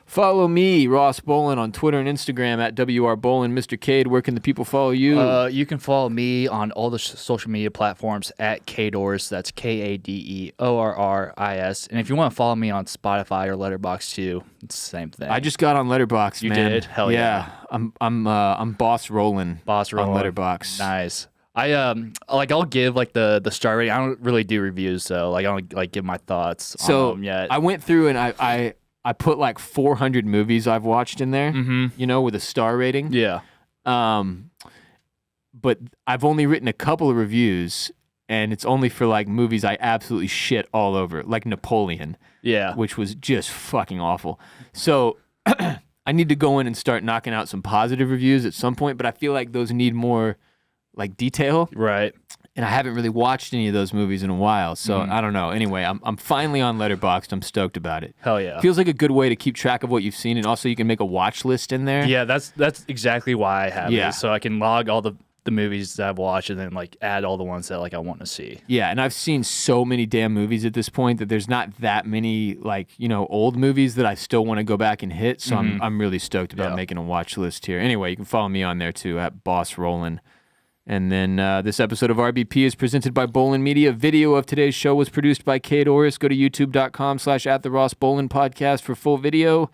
Follow me, Ross Bolin, on Twitter and Instagram at WRBolin. Mr. Kade, where can the people follow you? You can follow me on all the social media platforms at Kade Orris. That's KADEORRIS. And if you want to follow me on Spotify or Letterboxd too, it's the same thing. I just got on Letterboxd, man. You did? Hell yeah. I'm boss rolling. On Letterboxd. Nice. I'll give like the star rating. I don't really do reviews, so like I don't like give my thoughts on them yet. I went through and I put like 400 movies I've watched in there, with a star rating. Yeah. But I've only written a couple of reviews, and it's only for like movies I absolutely shit all over, like Napoleon. Yeah. Which was just fucking awful. So I need to go in and start knocking out some positive reviews at some point, but I feel like those need more like detail. Right. And I haven't really watched any of those movies in a while, so I don't know. Anyway, I'm finally on Letterboxd. I'm stoked about it. Hell yeah. Feels like a good way to keep track of what you've seen, and also you can make a watch list in there. Yeah, that's exactly why I have it. So I can log all the movies that I've watched and then like add all the ones that like I want to see. Yeah, and I've seen so many damn movies at this point that there's not that many like, old movies that I still want to go back and hit, so I'm really stoked about making a watch list here. Anyway, you can follow me on there too at Boss Rollin'. And then this episode of RBP is presented by Bolin Media. Video of today's show was produced by Kade Orris. Go to youtube.com/@the-Ross-Bolin-Podcast for full video.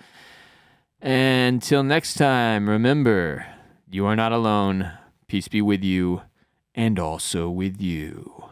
And until next time, remember, you are not alone. Peace be with you, and also with you.